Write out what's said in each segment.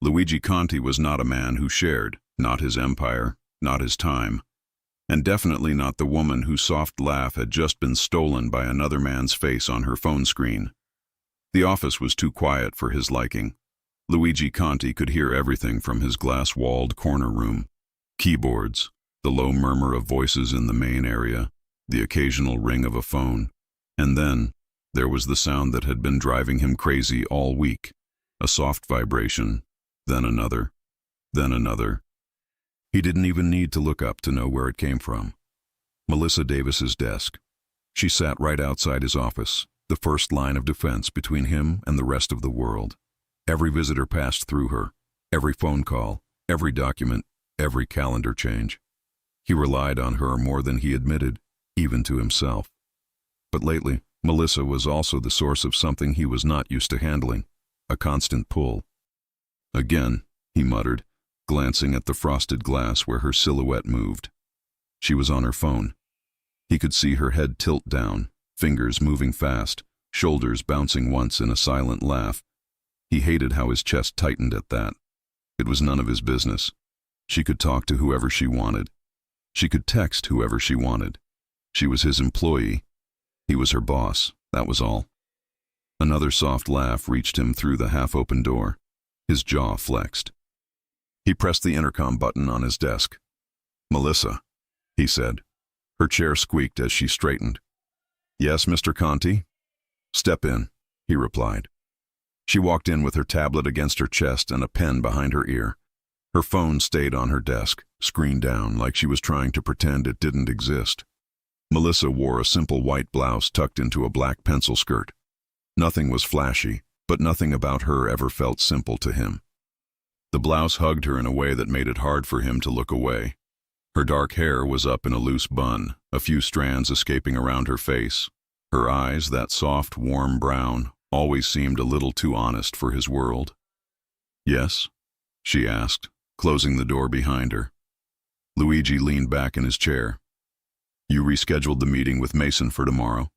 Luigi Conti was not a man who shared, not his empire, not his time, and definitely not the woman whose soft laugh had just been stolen by another man's face on her phone screen. The office was too quiet for his liking. Luigi Conti could hear everything from his glass-walled corner room. Keyboards, the low murmur of voices in the main area, the occasional ring of a phone, and then there was the sound that had been driving him crazy all week, a soft vibration, then another, then another. He didn't even need to look up to know where it came from. Melissa Davis's desk. She sat right outside his office, the first line of defense between him and the rest of the world. Every visitor passed through her, every phone call, every document, every calendar change. He relied on her more than he admitted, even to himself. But lately, Melissa was also the source of something he was not used to handling, a constant pull. Again, he muttered, glancing at the frosted glass where her silhouette moved. She was on her phone. He could see her head tilt down, fingers moving fast, shoulders bouncing once in a silent laugh. He hated how his chest tightened at that. It was none of his business. She could talk to whoever she wanted. She could text whoever she wanted. She was his employee. He was her boss, that was all. Another soft laugh reached him through the half-open door. His jaw flexed. He pressed the intercom button on his desk. "Melissa," he said. Her chair squeaked as she straightened. "Yes, Mr. Conti?" "Step in," he replied. She walked in with her tablet against her chest and a pen behind her ear. Her phone stayed on her desk, screen down, like she was trying to pretend it didn't exist. Melissa wore a simple white blouse tucked into a black pencil skirt. Nothing was flashy, but nothing about her ever felt simple to him. The blouse hugged her in a way that made it hard for him to look away. Her dark hair was up in a loose bun, a few strands escaping around her face. Her eyes, that soft, warm brown, always seemed a little too honest for his world. "Yes?" she asked, closing the door behind her. Luigi leaned back in his chair. "You rescheduled the meeting with Mason for tomorrow?"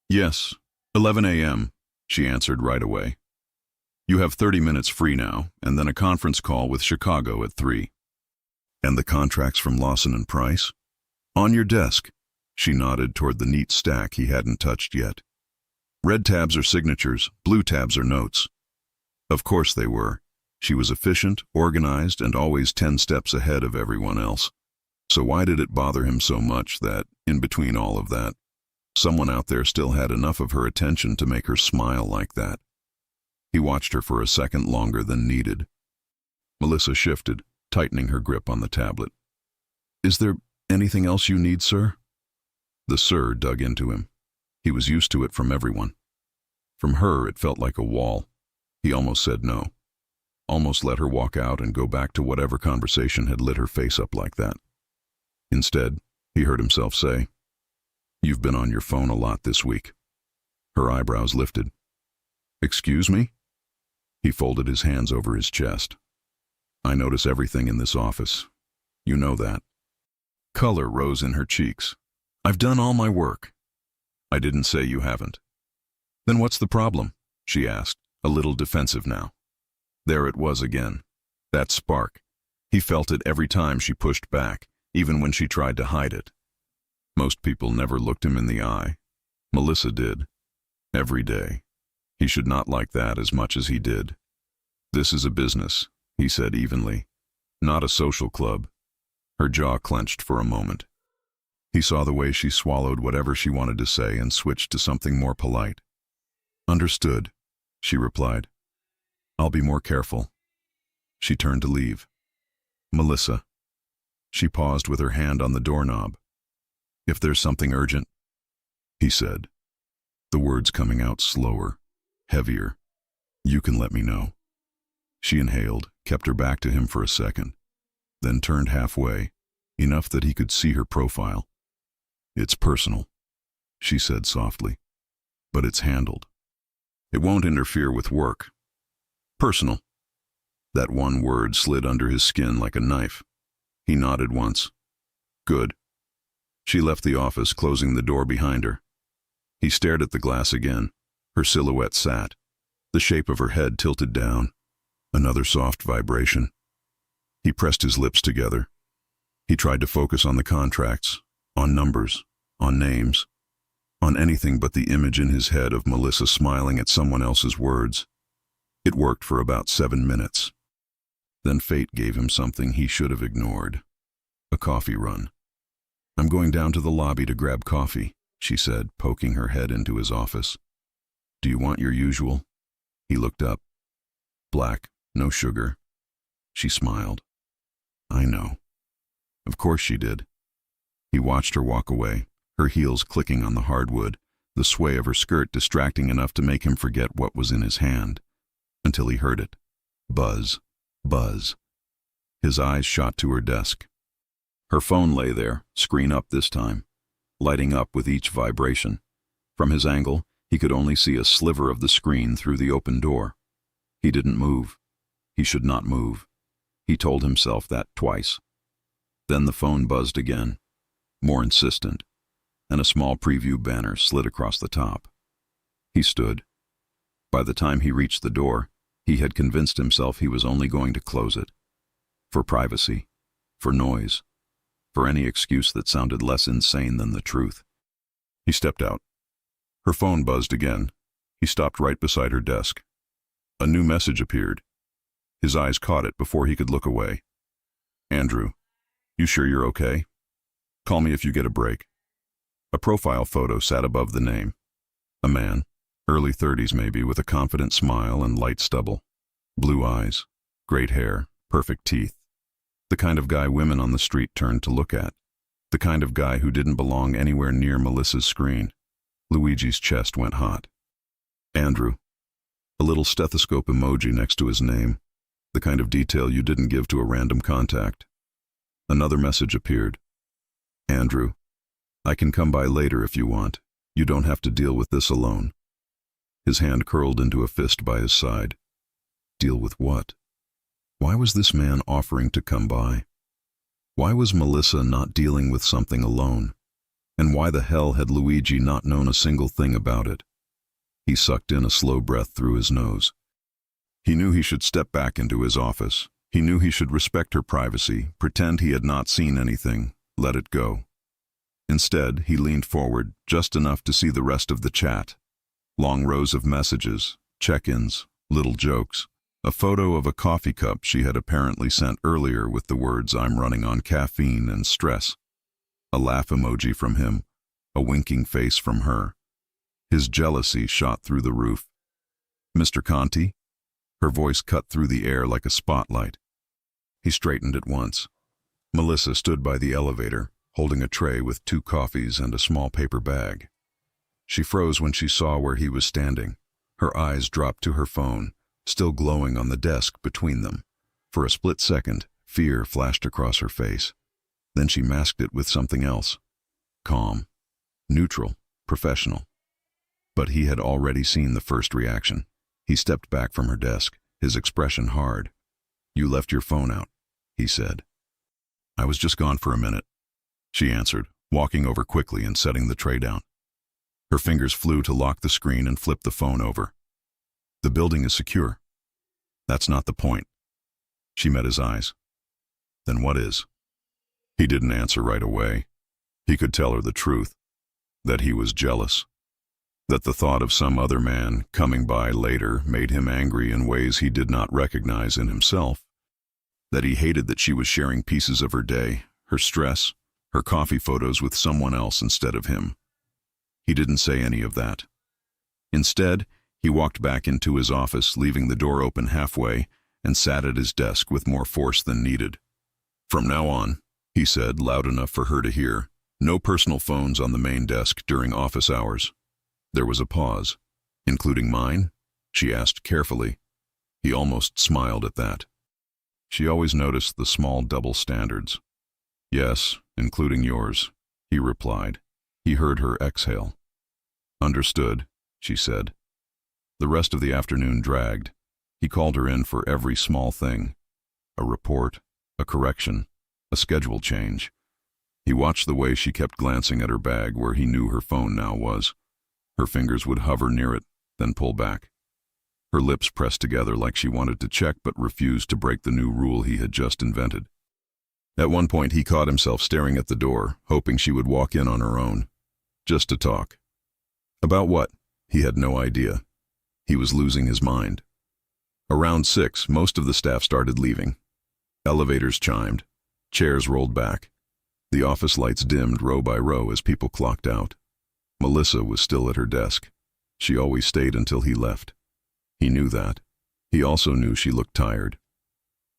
"Yes, 11 a.m., she answered right away. "You have 30 minutes free now, and then a conference call with Chicago at 3. "And the contracts from Lawson & Price?" "On your desk." She nodded toward the neat stack he hadn't touched yet. "Red tabs are signatures, blue tabs are notes." Of course they were. She was efficient, organized, and always 10 steps ahead of everyone else. So why did it bother him so much that, in between all of that, someone out there still had enough of her attention to make her smile like that? He watched her for a second longer than needed. Melissa shifted, tightening her grip on the tablet. "Is there anything else you need, sir?" The "sir" dug into him. He was used to it from everyone. From her, it felt like a wall. He almost said no. Almost let her walk out and go back to whatever conversation had lit her face up like that. Instead, he heard himself say, "You've been on your phone a lot this week." Her eyebrows lifted. "Excuse me?" He folded his hands over his chest. "I notice everything in this office. You know that." Color rose in her cheeks. "I've done all my work." "I didn't say you haven't." "Then what's the problem?" she asked, a little defensive now. There it was again. That spark. He felt it every time she pushed back, even when she tried to hide it. Most people never looked him in the eye. Melissa did. Every day. He should not like that as much as he did. "This is a business," he said evenly. "Not a social club." Her jaw clenched for a moment. He saw the way she swallowed whatever she wanted to say and switched to something more polite. "Understood," she replied. "I'll be more careful." She turned to leave. "Melissa." She paused with her hand on the doorknob. "If there's something urgent," he said, the words coming out slower, heavier. "You can let me know." She inhaled, kept her back to him for a second, then turned halfway, enough that he could see her profile. "It's personal," she said softly, "but it's handled. It won't interfere with work." "Personal." That one word slid under his skin like a knife. He nodded once. "Good." She left the office, closing the door behind her. He stared at the glass again. Her silhouette sat, the shape of her head tilted down. Another soft vibration. He pressed his lips together. He tried to focus on the contracts, on numbers, on names, on anything but the image in his head of Melissa smiling at someone else's words. It worked for about 7 minutes. Then fate gave him something he should have ignored. A coffee run. "I'm going down to the lobby to grab coffee," she said, poking her head into his office. "Do you want your usual?" He looked up. "Black, no sugar." She smiled. "I know." Of course she did. He watched her walk away, her heels clicking on the hardwood, the sway of her skirt distracting enough to make him forget what was in his hand, until he heard it. Buzz, buzz. His eyes shot to her desk. Her phone lay there, screen up this time, lighting up with each vibration. From his angle, he could only see a sliver of the screen through the open door. He didn't move. He should not move. He told himself that twice. Then the phone buzzed again, more insistent, and a small preview banner slid across the top. He stood. By the time he reached the door, he had convinced himself he was only going to close it. For privacy, for noise, for any excuse that sounded less insane than the truth. He stepped out. Her phone buzzed again. He stopped right beside her desk. A new message appeared. His eyes caught it before he could look away. "Andrew, you sure you're okay? Call me if you get a break." A profile photo sat above the name. A man, early 30s maybe, with a confident smile and light stubble. Blue eyes, great hair, perfect teeth. The kind of guy women on the street turned to look at. The kind of guy who didn't belong anywhere near Melissa's screen. Luigi's chest went hot. Andrew. A little stethoscope emoji next to his name. The kind of detail you didn't give to a random contact. Another message appeared. "Andrew, I can come by later if you want. You don't have to deal with this alone." His hand curled into a fist by his side. Deal with what? Why was this man offering to come by? Why was Melissa not dealing with something alone? And why the hell had Luigi not known a single thing about it? He sucked in a slow breath through his nose. He knew he should step back into his office. He knew he should respect her privacy, pretend he had not seen anything, let it go. Instead, he leaned forward just enough to see the rest of the chat. Long rows of messages, check-ins, little jokes. A photo of a coffee cup she had apparently sent earlier with the words, "I'm running on caffeine and stress." A laugh emoji from him, a winking face from her. His jealousy shot through the roof. "Mr. Conti?" Her voice cut through the air like a spotlight. He straightened at once. Melissa stood by the elevator, holding a tray with 2 coffees and a small paper bag. She froze when she saw where he was standing. Her eyes dropped to her phone, still glowing on the desk between them. For a split second, fear flashed across her face. Then she masked it with something else. Calm, neutral, professional. But he had already seen the first reaction. He stepped back from her desk, his expression hard. "You left your phone out," he said. "I was just gone for a minute," she answered, walking over quickly and setting the tray down. Her fingers flew to lock the screen and flip the phone over. "The building is secure." "That's not the point." She met his eyes. "Then what is?" He didn't answer right away. He could tell her the truth, that he was jealous, that the thought of some other man coming by later made him angry in ways he did not recognize in himself, that he hated that she was sharing pieces of her day, her stress, her coffee photos with someone else instead of him. He didn't say any of that. Instead, he walked back into his office, leaving the door open halfway, and sat at his desk with more force than needed. "From now on," he said, loud enough for her to hear, "no personal phones on the main desk during office hours." There was a pause. "Including mine?" she asked carefully. He almost smiled at that. She always noticed the small double standards. "Yes, including yours," he replied. He heard her exhale. "Understood," she said. The rest of the afternoon dragged. He called her in for every small thing. A report, a correction, a schedule change. He watched the way she kept glancing at her bag where he knew her phone now was. Her fingers would hover near it, then pull back. Her lips pressed together like she wanted to check but refused to break the new rule he had just invented. At one point he caught himself staring at the door, hoping she would walk in on her own. Just to talk. About what? He had no idea. He was losing his mind. Around 6, most of the staff started leaving. Elevators chimed. Chairs rolled back. The office lights dimmed row by row as people clocked out. Melissa was still at her desk. She always stayed until he left. He knew that. He also knew she looked tired.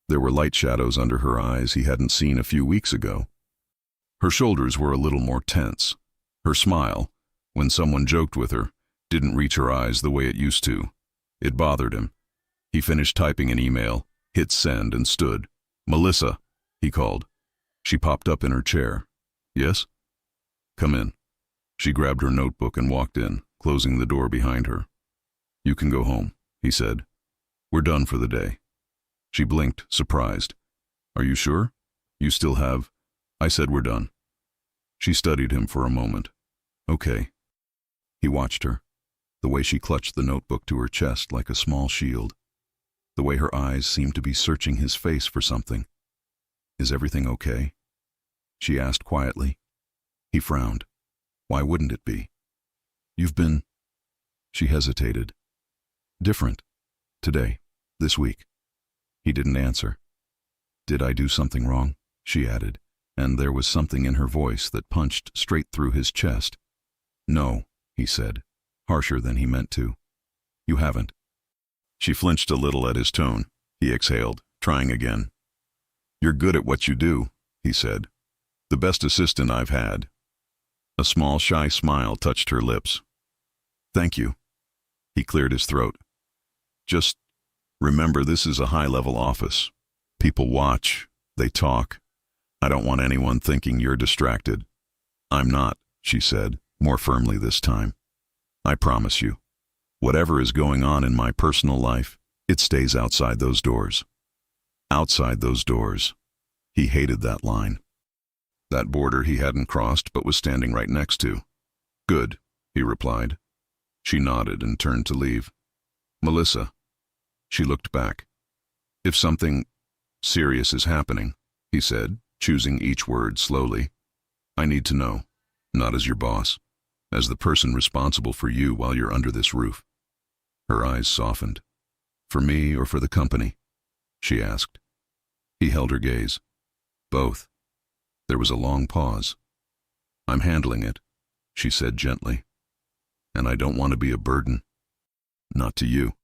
There were light shadows under her eyes he hadn't seen a few weeks ago. Her shoulders were a little more tense. Her smile, when someone joked with her, didn't reach her eyes the way it used to. It bothered him. He finished typing an email, hit send, and stood. "Melissa," he called. She popped up in her chair. "Yes?" "Come in." She grabbed her notebook and walked in, closing the door behind her. "You can go home," he said. "We're done for the day." She blinked, surprised. "Are you sure? You still have—" "I said we're done." She studied him for a moment. "Okay." He watched her, the way she clutched the notebook to her chest like a small shield, the way her eyes seemed to be searching his face for something. "Is everything okay?" she asked quietly. He frowned. Why wouldn't it be? "You've been—" She hesitated. "Different. Today. This week." He didn't answer. "Did I do something wrong?" she added, and there was something in her voice that punched straight through his chest. "No," he said, harsher than he meant to. "You haven't." She flinched a little at his tone. He exhaled, trying again. "You're good at what you do," he said. "The best assistant I've had." A small, shy smile touched her lips. "Thank you." He cleared his throat. "Just remember, this is a high-level office. People watch. They talk. I don't want anyone thinking you're distracted." "I'm not," she said, more firmly this time. "I promise you. Whatever is going on in my personal life, it stays outside those doors." Outside those doors. He hated that line. That border he hadn't crossed but was standing right next to. "Good," he replied. She nodded and turned to leave. "Melissa." She looked back. "If something serious is happening," he said, choosing each word slowly, "I need to know, not as your boss, as the person responsible for you while you're under this roof." Her eyes softened. "For me or for the company?" she asked. He held her gaze. "Both." There was a long pause. "I'm handling it," she said gently. "And I don't want to be a burden." "Not to you."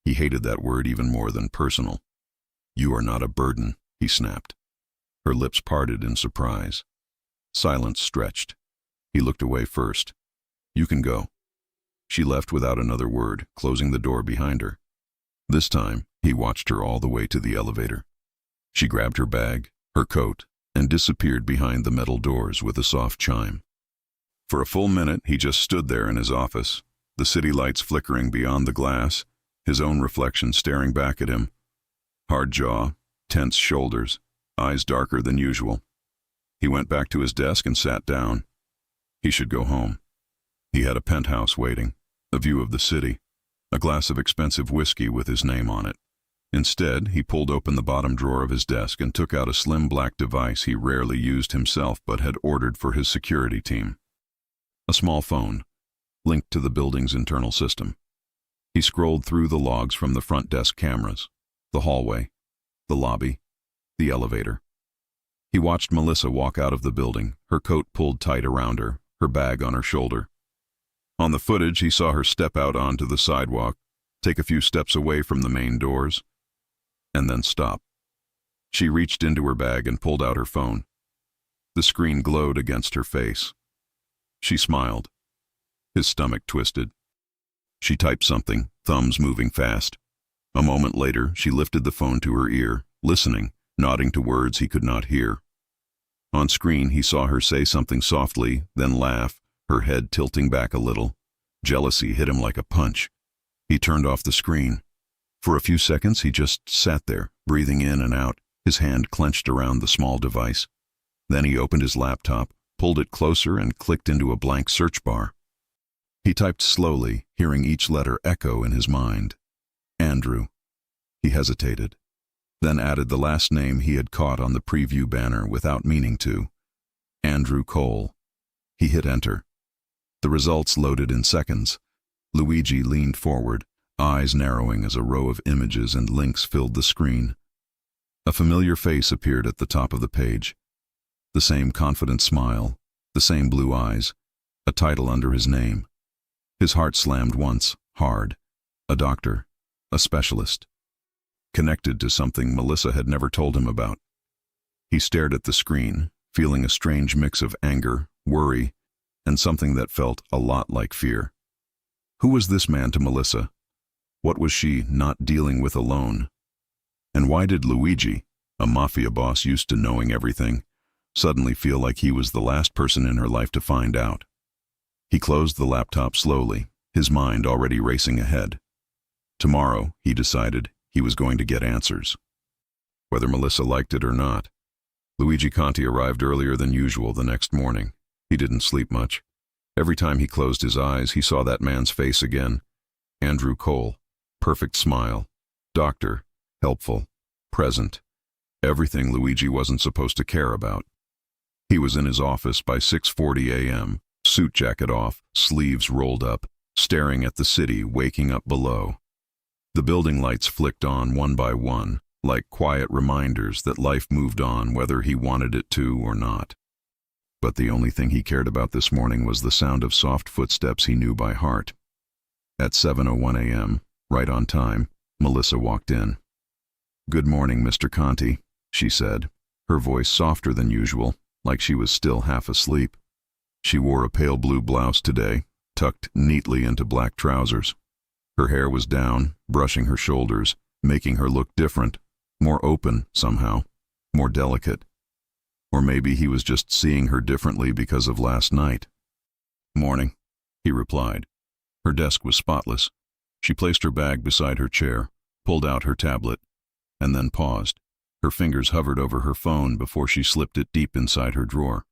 He hated that word even more than personal. "You are not a burden," he snapped. Her lips parted in surprise. Silence stretched. He looked away first. "You can go." She left without another word, closing the door behind her. This time, he watched her all the way to the elevator. She grabbed her bag, her coat, and disappeared behind the metal doors with a soft chime. For a full minute, he just stood there in his office, the city lights flickering beyond the glass, his own reflection staring back at him. Hard jaw, tense shoulders, eyes darker than usual. He went back to his desk and sat down. He should go home. He had a penthouse waiting, a view of the city, a glass of expensive whiskey with his name on it. Instead, he pulled open the bottom drawer of his desk and took out a slim black device he rarely used himself but had ordered for his security team. A small phone, linked to the building's internal system. He scrolled through the logs from the front desk cameras, the hallway, the lobby, the elevator. He watched Melissa walk out of the building, her coat pulled tight around her, her bag on her shoulder. On the footage, he saw her step out onto the sidewalk, take a few steps away from the main doors, and then stop. She reached into her bag and pulled out her phone. The screen glowed against her face. She smiled. His stomach twisted. She typed something, thumbs moving fast. A moment later, she lifted the phone to her ear, listening, nodding to words he could not hear. On screen, he saw her say something softly, then laugh, her head tilting back a little. Jealousy hit him like a punch. He turned off the screen. For a few seconds, he just sat there, breathing in and out, his hand clenched around the small device. Then he opened his laptop, pulled it closer, and clicked into a blank search bar. He typed slowly, hearing each letter echo in his mind. Andrew. He hesitated, then added the last name he had caught on the preview banner without meaning to. Andrew Cole. He hit enter. The results loaded in seconds. Luigi leaned forward, eyes narrowing as a row of images and links filled the screen. A familiar face appeared at the top of the page. The same confident smile, the same blue eyes, a title under his name. His heart slammed once, hard. A doctor, a specialist. Connected to something Melissa had never told him about. He stared at the screen, feeling a strange mix of anger, worry, and something that felt a lot like fear. Who was this man to Melissa? What was she not dealing with alone? And why did Luigi, a mafia boss used to knowing everything, suddenly feel like he was the last person in her life to find out? He closed the laptop slowly, his mind already racing ahead. Tomorrow, he decided, he was going to get answers. Whether Melissa liked it or not. Luigi Conti arrived earlier than usual the next morning. He didn't sleep much. Every time he closed his eyes, he saw that man's face again. Andrew Cole. Perfect smile. Doctor. Helpful. Present. Everything Luigi wasn't supposed to care about. He was in his office by 6:40 a.m., suit jacket off, sleeves rolled up, staring at the city waking up below. The building lights flicked on one by one, like quiet reminders that life moved on whether he wanted it to or not. But the only thing he cared about this morning was the sound of soft footsteps he knew by heart. At 7:01 a.m., right on time, Melissa walked in. "Good morning, Mr. Conti," she said, her voice softer than usual, like she was still half asleep. She wore a pale blue blouse today, tucked neatly into black trousers. Her hair was down, brushing her shoulders, making her look different, more open somehow, more delicate. Or maybe he was just seeing her differently because of last night. "Morning," he replied. Her desk was spotless. She placed her bag beside her chair, pulled out her tablet, and then paused. Her fingers hovered over her phone before she slipped it deep inside her drawer.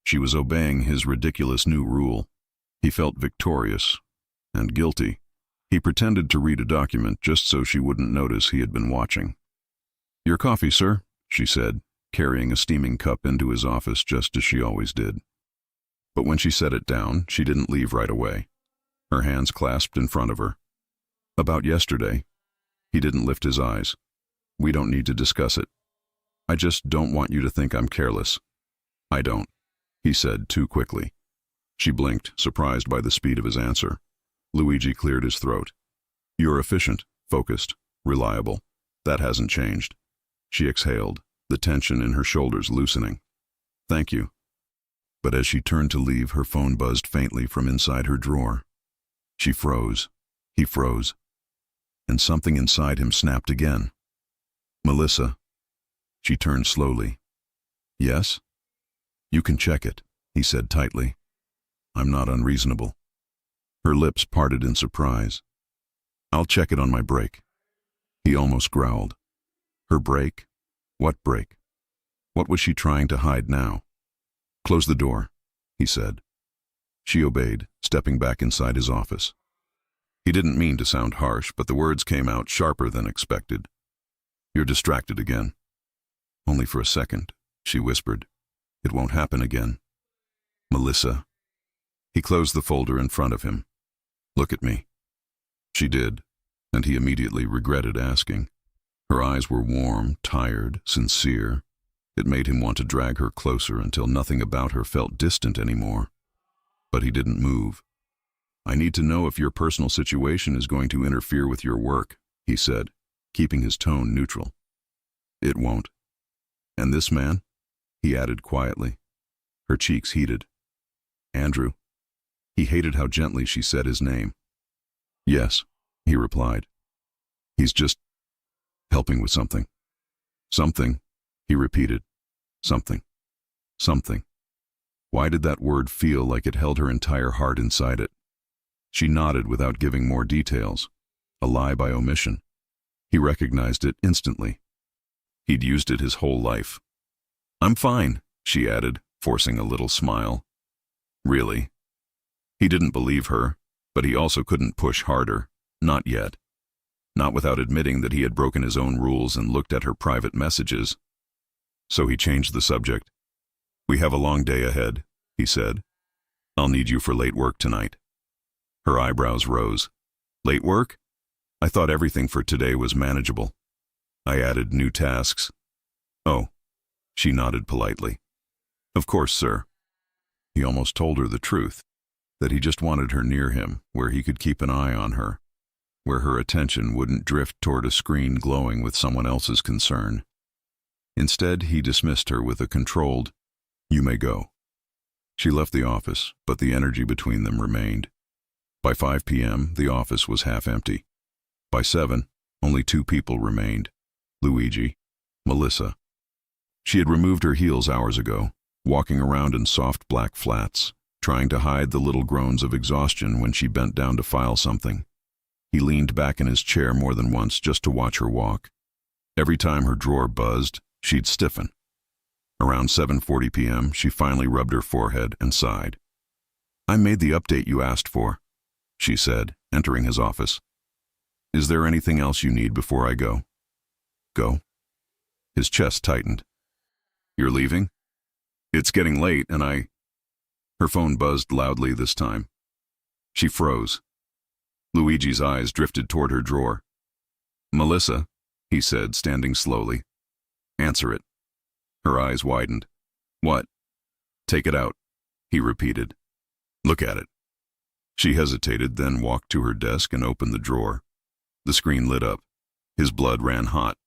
She was obeying his ridiculous new rule. He felt victorious and guilty. He pretended to read a document just so she wouldn't notice he had been watching. "Your coffee, sir," she said, carrying a steaming cup into his office just as she always did. But when she set it down, she didn't leave right away. Her hands clasped in front of her. "About yesterday." He didn't lift his eyes. "We don't need to discuss it. I just don't want you to think I'm careless." "I don't," he said too quickly. She blinked, surprised by the speed of his answer. Luigi cleared his throat. "You're efficient, focused, reliable. That hasn't changed." She exhaled, the tension in her shoulders loosening. "Thank you." But as she turned to leave, her phone buzzed faintly from inside her drawer. She froze. He froze. And something inside him snapped again. "Melissa." She turned slowly. "Yes?" "You can check it," he said tightly. "I'm not unreasonable." Her lips parted in surprise. "I'll check it on my break." He almost growled. Her break? What break? What was she trying to hide now? "Close the door," he said. She obeyed, stepping back inside his office. He didn't mean to sound harsh, but the words came out sharper than expected. "You're distracted again." "Only for a second," she whispered. "It won't happen again." "Melissa." He closed the folder in front of him. "Look at me." She did, and he immediately regretted asking. Her eyes were warm, tired, sincere. It made him want to drag her closer until nothing about her felt distant anymore. But he didn't move. "I need to know if your personal situation is going to interfere with your work," he said, keeping his tone neutral. "It won't." "And this man?" he added quietly. Her cheeks heated. "Andrew." He hated how gently she said his name. "Yes," he replied. "He's just helping with something." "Something," he repeated. "Something. Something." Why did that word feel like it held her entire heart inside it? She nodded without giving more details. A lie by omission. He recognized it instantly. He'd used it his whole life. "I'm fine," she added, forcing a little smile. "Really?" He didn't believe her, but he also couldn't push harder. Not yet. not without admitting that he had broken his own rules and looked at her private messages. So he changed the subject. "We have a long day ahead," he said. "I'll need you for late work tonight." Her eyebrows rose. "Late work? I thought everything for today was manageable. I added new tasks." "Oh," she nodded politely. "Of course, sir." He almost told her the truth, that he just wanted her near him, where he could keep an eye on her, where her attention wouldn't drift toward a screen glowing with someone else's concern. Instead, he dismissed her with a controlled, "You may go." She left the office, but the energy between them remained. By 5 p.m., the office was half empty. By 7, only 2 people remained: Luigi, Melissa. She had removed her heels hours ago, walking around in soft black flats, trying to hide the little groans of exhaustion when she bent down to file something. He leaned back in his chair more than once just to watch her walk. Every time her drawer buzzed, she'd stiffen. Around 7:40 p.m., she finally rubbed her forehead and sighed. "I made the update you asked for," she said, entering his office. "Is there anything else you need before I go?" "Go?" His chest tightened. "You're leaving? It's getting late and I—" Her phone buzzed loudly this time. She froze. Luigi's eyes drifted toward her drawer. "Melissa," he said, standing slowly. "Answer it." Her eyes widened. "What?" "Take it out," he repeated. "Look at it." She hesitated, then walked to her desk and opened the drawer. The screen lit up. His blood ran hot.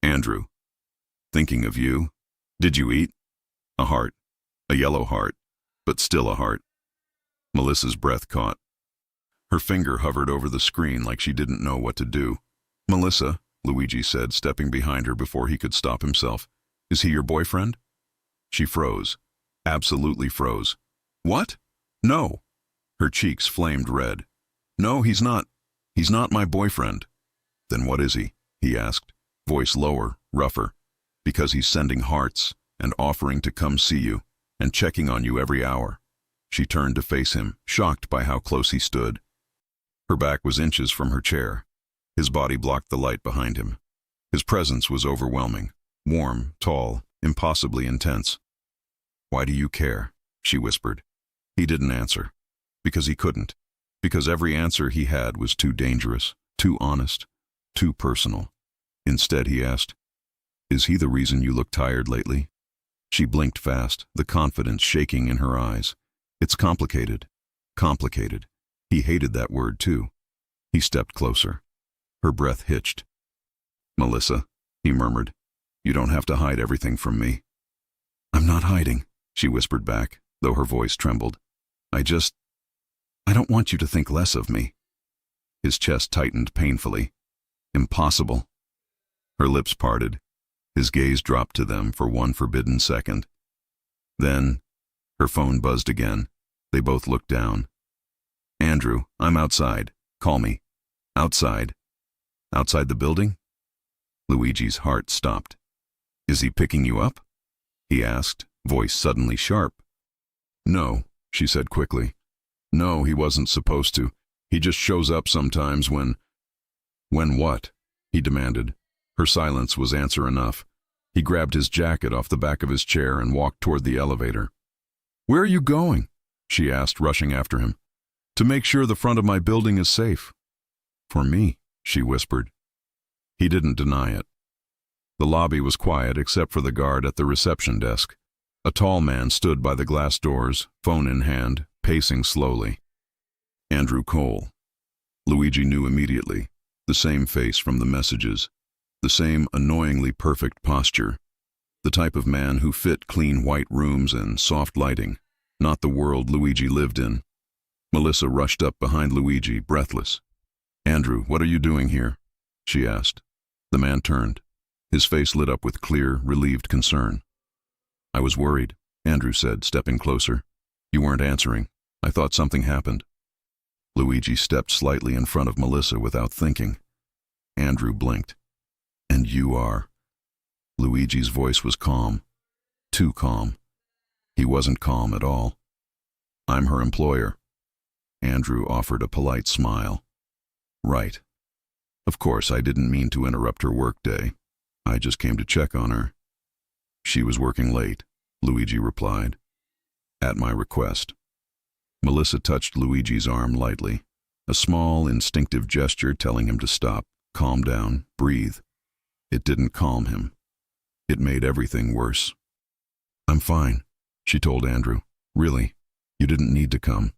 "Andrew. Thinking of you. Did you eat?" A heart. A yellow heart, but still a heart. Melissa's breath caught. Her finger hovered over the screen like she didn't know what to do. "Melissa," Luigi said, stepping behind her before he could stop himself. "Is he your boyfriend?" She froze. Absolutely froze. "What? No." Her cheeks flamed red. "No, he's not. He's not my boyfriend." "Then what is he?" he asked, voice lower, rougher. "Because he's sending hearts and offering to come see you and checking on you every hour." She turned to face him, shocked by how close he stood. Her back was inches from her chair. His body blocked the light behind him. His presence was overwhelming, warm, tall, impossibly intense. "Why do you care?" she whispered. He didn't answer. Because he couldn't. Because every answer he had was too dangerous, too honest, too personal. Instead, he asked, "Is he the reason you look tired lately?" She blinked fast, the confidence shaking in her eyes. "It's complicated. Complicated." He hated that word, too. He stepped closer. Her breath hitched. "Melissa," he murmured, "you don't have to hide everything from me." "I'm not hiding," she whispered back, though her voice trembled. I don't want you to think less of me." His chest tightened painfully. "Impossible." Her lips parted. His gaze dropped to them for one forbidden second. Then, her phone buzzed again. They both looked down. "Andrew, I'm outside. Call me." "Outside? Outside the building?" Luigi's heart stopped. "Is he picking you up?" he asked, voice suddenly sharp. "No," she said quickly. "No, he wasn't supposed to. He just shows up sometimes when—" "When what?" he demanded. Her silence was answer enough. He grabbed his jacket off the back of his chair and walked toward the elevator. "Where are you going?" she asked, rushing after him. "To make sure the front of my building is safe." "For me," she whispered. He didn't deny it. The lobby was quiet except for the guard at the reception desk. A tall man stood by the glass doors, phone in hand, pacing slowly. Andrew Cole. Luigi knew immediately. The same face from the messages. The same annoyingly perfect posture. The type of man who fit clean white rooms and soft lighting. Not the world Luigi lived in. Melissa rushed up behind Luigi, breathless. "Andrew, what are you doing here?" she asked. The man turned. His face lit up with clear, relieved concern. "I was worried," Andrew said, stepping closer. "You weren't answering. I thought something happened." Luigi stepped slightly in front of Melissa without thinking. Andrew blinked. "And you are—" Luigi's voice was calm. Too calm. He wasn't calm at all. "I'm her employer." Andrew offered a polite smile. "Right. Of course, I didn't mean to interrupt her workday. I just came to check on her. She was working late, Luigi replied. At my request. Melissa touched Luigi's arm lightly, a small, instinctive gesture telling him to stop, calm down, breathe. It didn't calm him. It made everything worse. I'm fine, she told Andrew. Really, you didn't need to come.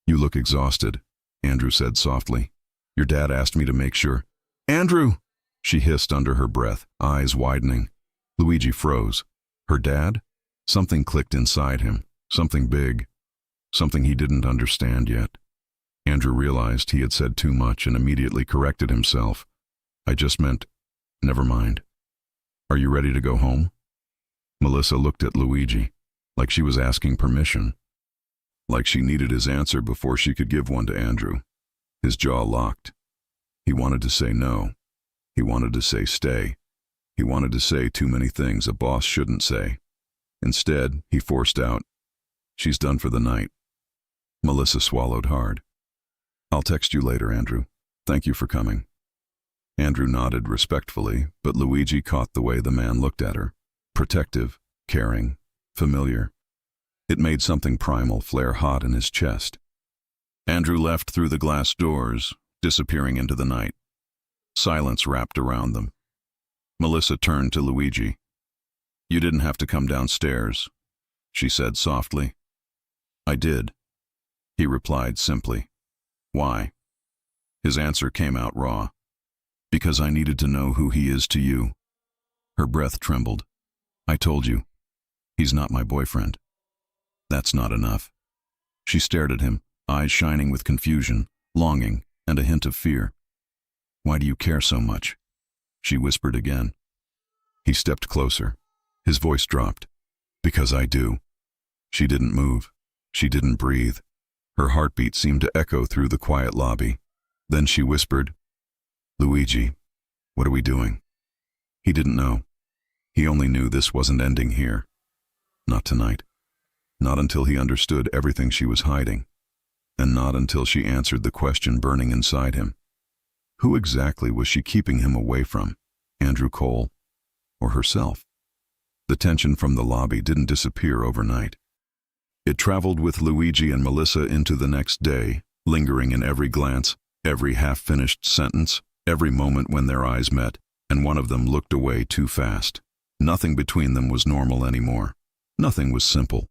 You look exhausted, Andrew said softly. Your dad asked me to make sure. Andrew! She hissed under her breath, eyes widening. Luigi froze. Her dad? Something clicked inside him, something big, something he didn't understand yet. Andrew realized he had said too much and immediately corrected himself. I just meant, never mind. Are you ready to go home? Melissa looked at Luigi, like she was asking permission, like she needed his answer before she could give one to Andrew. His jaw locked. He wanted to say no. He wanted to say stay. He wanted to say too many things a boss shouldn't say. Instead, he forced out, she's done for the night. Melissa swallowed hard. I'll text you later, Andrew. Thank you for coming. Andrew nodded respectfully, but Luigi caught the way the man looked at her. Protective, caring, familiar. It made something primal flare hot in his chest. Andrew left through the glass doors, disappearing into the night. Silence wrapped around them. Melissa turned to Luigi. You didn't have to come downstairs, she said softly. I did, he replied simply. Why? His answer came out raw. Because I needed to know who he is to you. Her breath trembled. I told you, he's not my boyfriend. That's not enough. She stared at him, eyes shining with confusion, longing, and a hint of fear. Why do you care so much? She whispered again. He stepped closer. His voice dropped. Because I do. She didn't move. She didn't breathe. Her heartbeat seemed to echo through the quiet lobby. Then she whispered, Luigi, what are we doing? He didn't know. He only knew this wasn't ending here. Not tonight. Not until he understood everything she was hiding. And not until she answered the question burning inside him. Who exactly was she keeping him away from? Andrew Cole? Or herself? The tension from the lobby didn't disappear overnight. It traveled with Luigi and Melissa into the next day, lingering in every glance, every half-finished sentence, every moment when their eyes met, and one of them looked away too fast. Nothing between them was normal anymore. Nothing was simple.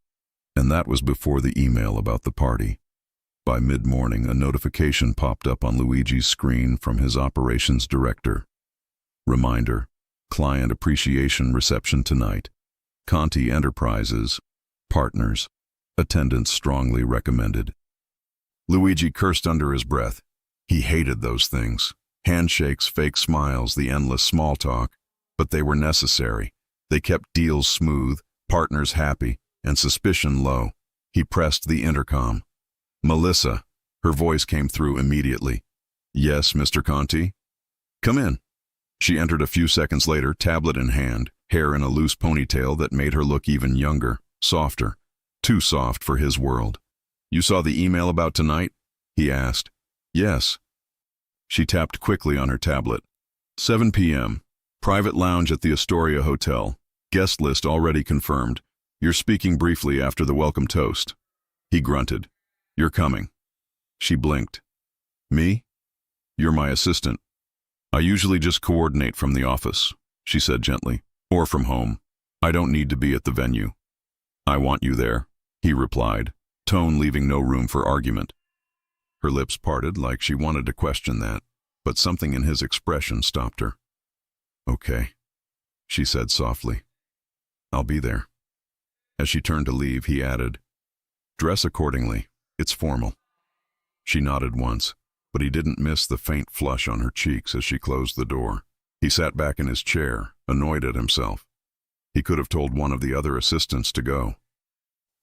And that was before the email about the party. By mid-morning, a notification popped up on Luigi's screen from his operations director. Reminder, client appreciation reception tonight. Conti Enterprises, partners, attendance strongly recommended. Luigi cursed under his breath. He hated those things. Handshakes, fake smiles, the endless small talk. But they were necessary. They kept deals smooth, partners happy, and suspicion low. He pressed the intercom. Melissa. Her voice came through immediately. Yes, Mr. Conti? Come in. She entered a few seconds later, tablet in hand, hair in a loose ponytail that made her look even younger, softer. Too soft for his world. You saw the email about tonight? He asked. Yes. She tapped quickly on her tablet. 7 p.m. Private lounge at the Astoria Hotel. Guest list already confirmed. You're speaking briefly after the welcome toast. He grunted. You're coming. She blinked. Me? You're my assistant. I usually just coordinate from the office, she said gently, or from home. I don't need to be at the venue. I want you there, he replied, tone leaving no room for argument. Her lips parted like she wanted to question that, but something in his expression stopped her. Okay, she said softly. I'll be there. As she turned to leave, he added, dress accordingly. It's formal. She nodded once, but he didn't miss the faint flush on her cheeks as she closed the door. He sat back in his chair, annoyed at himself. He could have told one of the other assistants to go.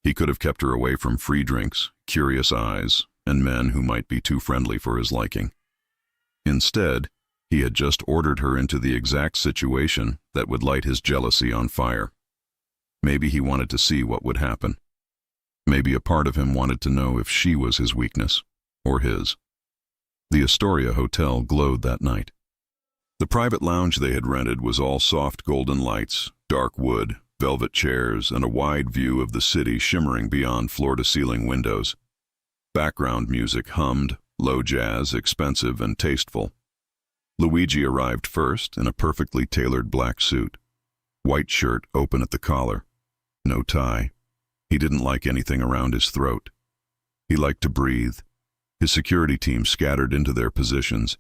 He could have kept her away from free drinks, curious eyes, and men who might be too friendly for his liking. Instead, he had just ordered her into the exact situation that would light his jealousy on fire. Maybe he wanted to see what would happen. Maybe a part of him wanted to know if she was his weakness, or his. The Astoria Hotel glowed that night. The private lounge they had rented was all soft golden lights, dark wood, velvet chairs, and a wide view of the city shimmering beyond floor-to-ceiling windows. Background music hummed, low jazz, expensive and tasteful. Luigi arrived first in a perfectly tailored black suit. White shirt open at the collar. No tie. He didn't like anything around his throat. He liked to breathe. His security team scattered into their positions,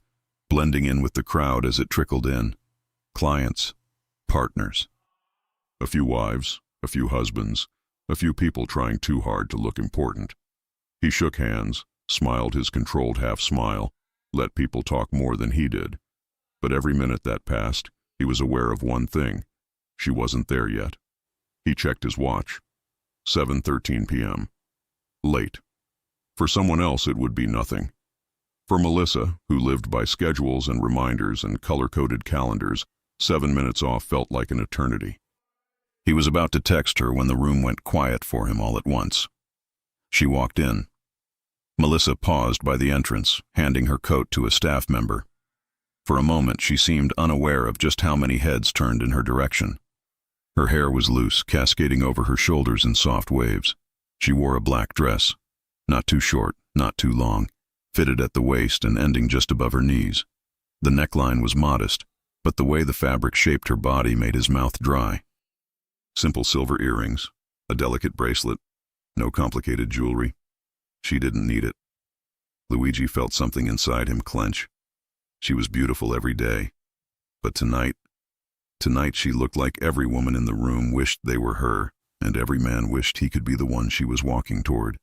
blending in with the crowd as it trickled in. Clients, partners. A few wives, a few husbands, a few people trying too hard to look important. He shook hands, smiled his controlled half-smile, let people talk more than he did. But every minute that passed, he was aware of one thing. She wasn't there yet. He checked his watch. 7:13 p.m. Late. For someone else it would be nothing. For Melissa, who lived by schedules and reminders and color-coded calendars, 7 minutes off felt like an eternity. He was about to text her when the room went quiet for him all at once. She walked in. Melissa paused by the entrance, handing her coat to a staff member. For a moment she seemed unaware of just how many heads turned in her direction. Her hair was loose, cascading over her shoulders in soft waves. She wore a black dress, not too short, not too long, fitted at the waist and ending just above her knees. The neckline was modest, but the way the fabric shaped her body made his mouth dry. Simple silver earrings, a delicate bracelet, no complicated jewelry. She didn't need it. Luigi felt something inside him clench. She was beautiful every day, but tonight she looked like every woman in the room wished they were her, and every man wished he could be the one she was walking toward.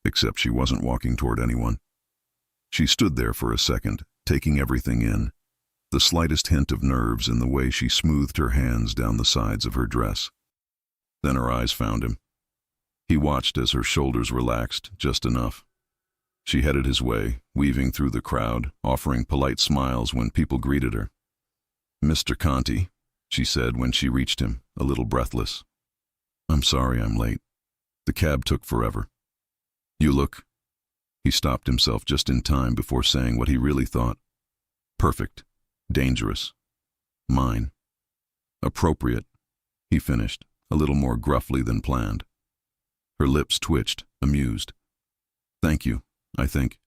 Except she wasn't walking toward anyone. She stood there for a second, taking everything in, the slightest hint of nerves in the way she smoothed her hands down the sides of her dress. Then her eyes found him. He watched as her shoulders relaxed just enough. She headed his way, weaving through the crowd, offering polite smiles when people greeted her. "Mr. Conti," she said when she reached him, a little breathless. "I'm sorry I'm late. The cab took forever." "You look—" He stopped himself just in time before saying what he really thought. "Perfect. Dangerous. Mine. Appropriate," he finished, a little more gruffly than planned. Her lips twitched, amused. "Thank you, I think."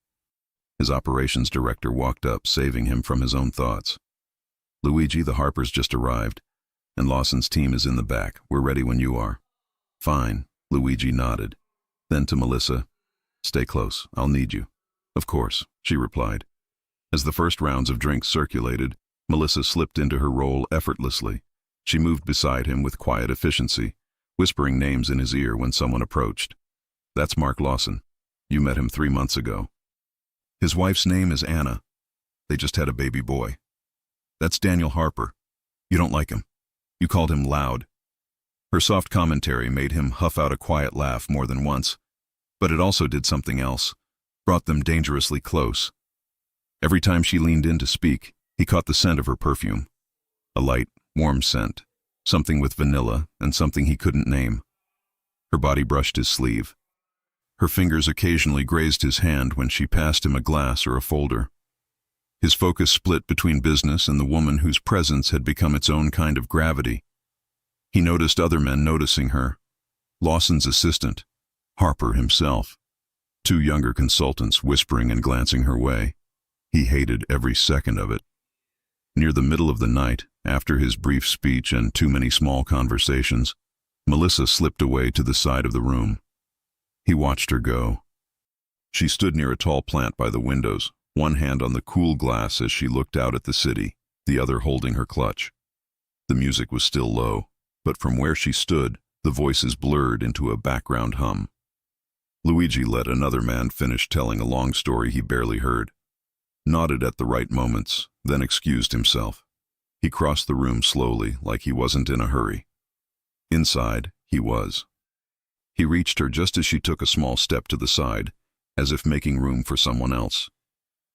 His operations director walked up, saving him from his own thoughts. "Luigi, the Harpers just arrived, and Lawson's team is in the back. We're ready when you are." "Fine," Luigi nodded. Then to Melissa, "Stay close, I'll need you." "Of course," she replied. As the first rounds of drinks circulated, Melissa slipped into her role effortlessly. She moved beside him with quiet efficiency, whispering names in his ear when someone approached. "That's Mark Lawson. You met him 3 months ago. His wife's name is Anna. They just had a baby boy. That's Daniel Harper. You don't like him. You called him loud." Her soft commentary made him huff out a quiet laugh more than once, but it also did something else, brought them dangerously close. Every time she leaned in to speak, he caught the scent of her perfume. A light, warm scent, something with vanilla and something he couldn't name. Her body brushed his sleeve. Her fingers occasionally grazed his hand when she passed him a glass or a folder. His focus split between business and the woman whose presence had become its own kind of gravity. He noticed other men noticing her. Lawson's assistant, Harper himself, 2 younger consultants whispering and glancing her way. He hated every second of it. Near the middle of the night, after his brief speech and too many small conversations, Melissa slipped away to the side of the room. He watched her go. She stood near a tall plant by the windows, one hand on the cool glass as she looked out at the city, the other holding her clutch. The music was still low, but from where she stood, the voices blurred into a background hum. Luigi let another man finish telling a long story he barely heard, nodded at the right moments, then excused himself. He crossed the room slowly, like he wasn't in a hurry. Inside, he was. He reached her just as she took a small step to the side, as if making room for someone else.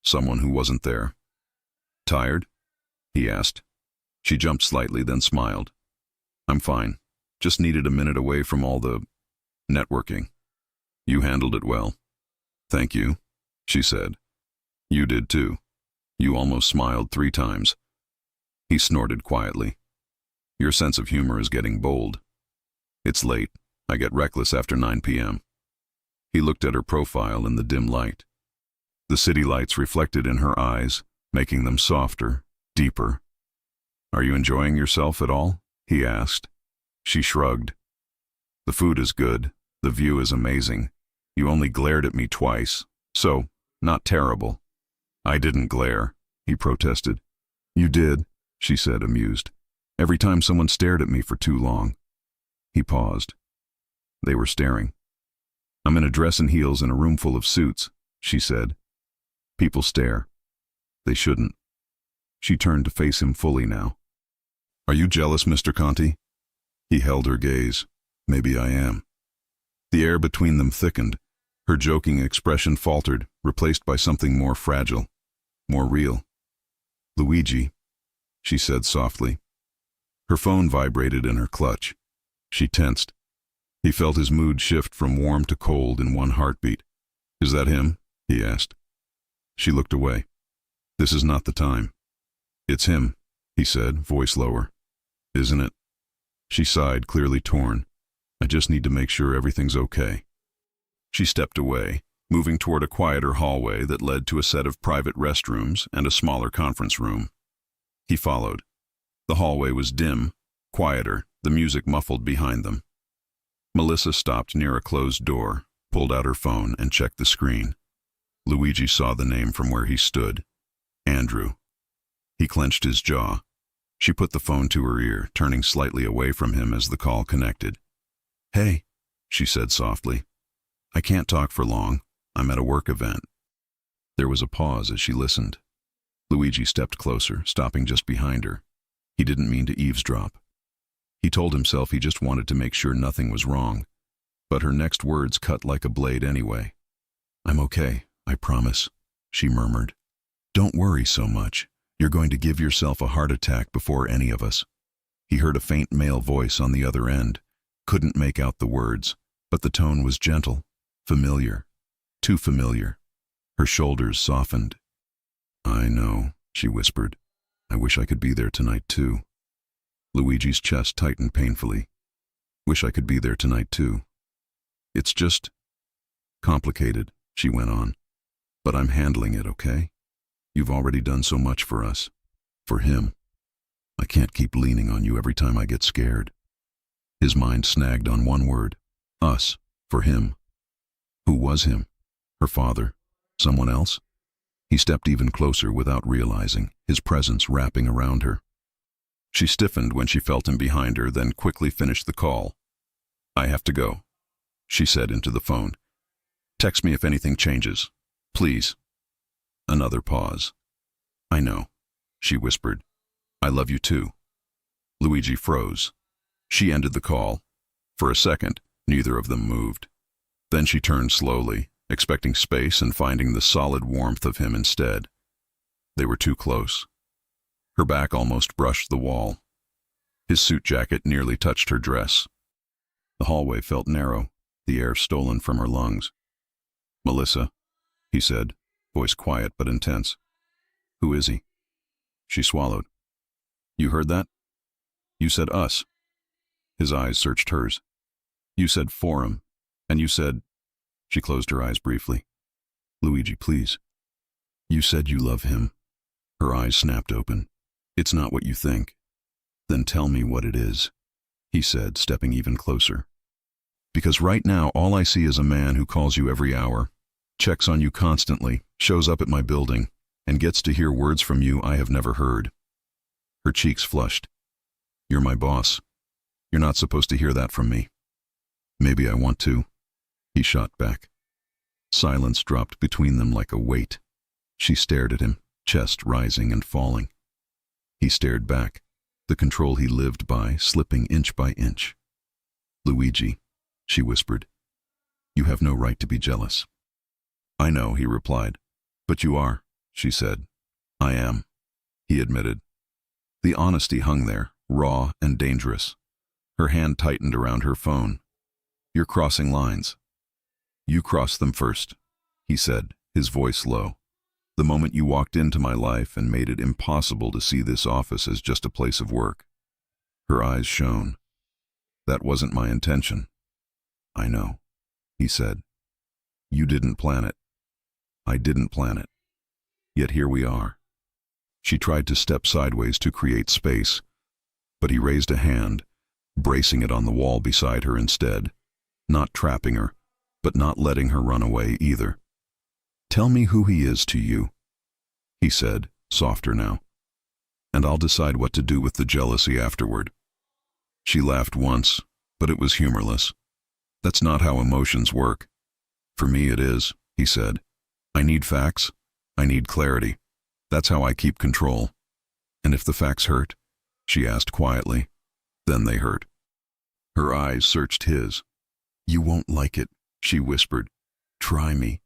Someone who wasn't there. "Tired?" he asked. She jumped slightly, then smiled. "I'm fine. Just needed a minute away from all the networking." "You handled it well." "Thank you," she said. "You did too. You almost smiled 3 times. He snorted quietly. Your sense of humor is getting bold. It's late. I get reckless after 9 p.m. He looked at her profile in the dim light. The city lights reflected in her eyes, making them softer, deeper. Are you enjoying yourself at all? He asked. She shrugged. The food is good. The view is amazing. You only glared at me twice, so, not terrible. I didn't glare, he protested. You did, she said, amused. Every time someone stared at me for too long. He paused. They were staring. I'm in a dress and heels in a room full of suits, she said. People stare. They shouldn't. She turned to face him fully now. Are you jealous, Mr. Conti? He held her gaze. Maybe I am. The air between them thickened. Her joking expression faltered, replaced by something more fragile, more real. Luigi, she said softly. Her phone vibrated in her clutch. She tensed. He felt his mood shift from warm to cold in one heartbeat. Is that him? He asked. She looked away. This is not the time. It's him, he said, voice lower. Isn't it? She sighed, clearly torn. I just need to make sure everything's okay. She stepped away, moving toward a quieter hallway that led to a set of private restrooms and a smaller conference room. He followed. The hallway was dim, quieter, the music muffled behind them. Melissa stopped near a closed door, pulled out her phone, and checked the screen. Luigi saw the name from where he stood. Andrew. He clenched his jaw. She put the phone to her ear, turning slightly away from him as the call connected. Hey, she said softly. I can't talk for long. I'm at a work event. There was a pause as she listened. Luigi stepped closer, stopping just behind her. He didn't mean to eavesdrop. He told himself he just wanted to make sure nothing was wrong. But her next words cut like a blade anyway. I'm okay, I promise, she murmured. Don't worry so much. You're going to give yourself a heart attack before any of us. He heard a faint male voice on the other end. Couldn't make out the words, but the tone was gentle, familiar, too familiar. Her shoulders softened. I know, she whispered. I wish I could be there tonight too. Luigi's chest tightened painfully. Wish I could be there tonight too. It's just complicated, she went on. But I'm handling it, okay? You've already done so much for us. For him. I can't keep leaning on you every time I get scared. His mind snagged on one word. Us. For him. Who was him? Her father? Someone else? He stepped even closer without realizing, his presence wrapping around her. She stiffened when she felt him behind her, then quickly finished the call. I have to go, she said into the phone. Text me if anything changes. Please. Another pause. I know, she whispered. I love you too. Luigi froze. She ended the call. For a second, neither of them moved. Then she turned slowly, expecting space and finding the solid warmth of him instead. They were too close. Her back almost brushed the wall. His suit jacket nearly touched her dress. The hallway felt narrow, the air stolen from her lungs. Melissa, he said, voice quiet but intense. Who is he? She swallowed. You heard that? You said us. His eyes searched hers. You said forum, and you said... She closed her eyes briefly. Luigi, please. You said you love him. Her eyes snapped open. It's not what you think. Then tell me what it is, he said, stepping even closer. Because right now all I see is a man who calls you every hour, checks on you constantly, shows up at my building, and gets to hear words from you I have never heard. Her cheeks flushed. You're my boss. You're not supposed to hear that from me. Maybe I want to, he shot back. Silence dropped between them like a weight. She stared at him, chest rising and falling. He stared back, the control he lived by slipping inch by inch. Luigi, she whispered, you have no right to be jealous. I know, he replied. But you are, she said. I am, he admitted. The honesty hung there, raw and dangerous. Her hand tightened around her phone. You're crossing lines. You cross them first, he said, his voice low. The moment you walked into my life and made it impossible to see this office as just a place of work. Her eyes shone. That wasn't my intention. I know, he said. You didn't plan it. I didn't plan it. Yet here we are. She tried to step sideways to create space, but he raised a hand, bracing it on the wall beside her instead, not trapping her, but not letting her run away either. Tell me who he is to you, he said, softer now, and I'll decide what to do with the jealousy afterward. She laughed once, but it was humorless. That's not how emotions work. For me it is, he said. I need facts. I need clarity. That's how I keep control. And if the facts hurt, she asked quietly, then they hurt. Her eyes searched his. You won't like it, she whispered. Try me.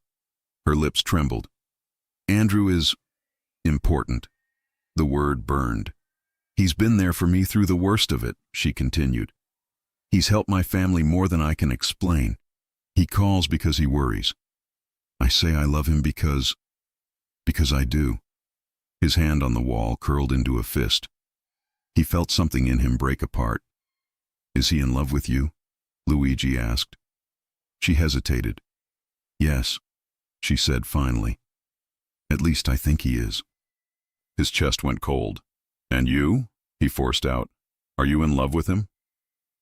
Her lips trembled. Andrew is important. The word burned. He's been there for me through the worst of it, she continued. He's helped my family more than I can explain. He calls because he worries. I say I love him because I do. His hand on the wall curled into a fist. He felt something in him break apart. Is he in love with you? Luigi asked. She hesitated. Yes, she said finally. At least I think he is. His chest went cold. And you? He forced out. Are you in love with him?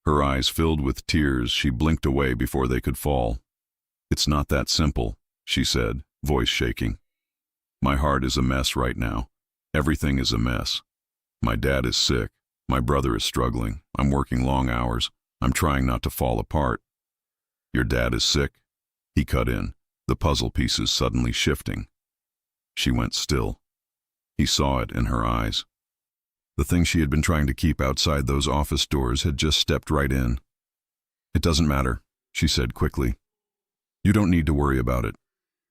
Her eyes filled with tears. She blinked away before they could fall. It's not that simple, she said, voice shaking. My heart is a mess right now. Everything is a mess. My dad is sick. My brother is struggling. I'm working long hours. I'm trying not to fall apart. Your dad is sick? He cut in, the puzzle pieces suddenly shifting. She went still. He saw it in her eyes. The thing she had been trying to keep outside those office doors had just stepped right in. It doesn't matter, she said quickly. You don't need to worry about it.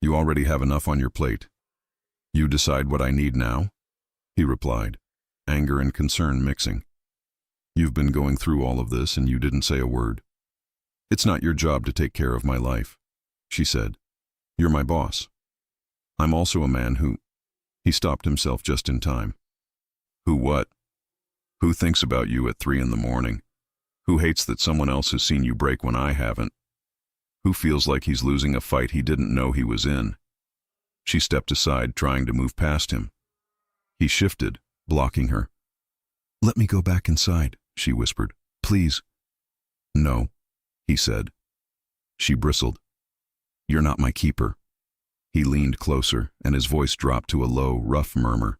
You already have enough on your plate. You decide what I need now? He replied, anger and concern mixing. You've been going through all of this and you didn't say a word. It's not your job to take care of my life, she said. You're my boss. I'm also a man who... He stopped himself just in time. Who what? Who thinks about you at 3 a.m? Who hates that someone else has seen you break when I haven't? Who feels like he's losing a fight he didn't know he was in? She stepped aside, trying to move past him. He shifted, blocking her. Let me go back inside, she whispered. Please. No, he said. She bristled. You're not my keeper. He leaned closer, and his voice dropped to a low, rough murmur.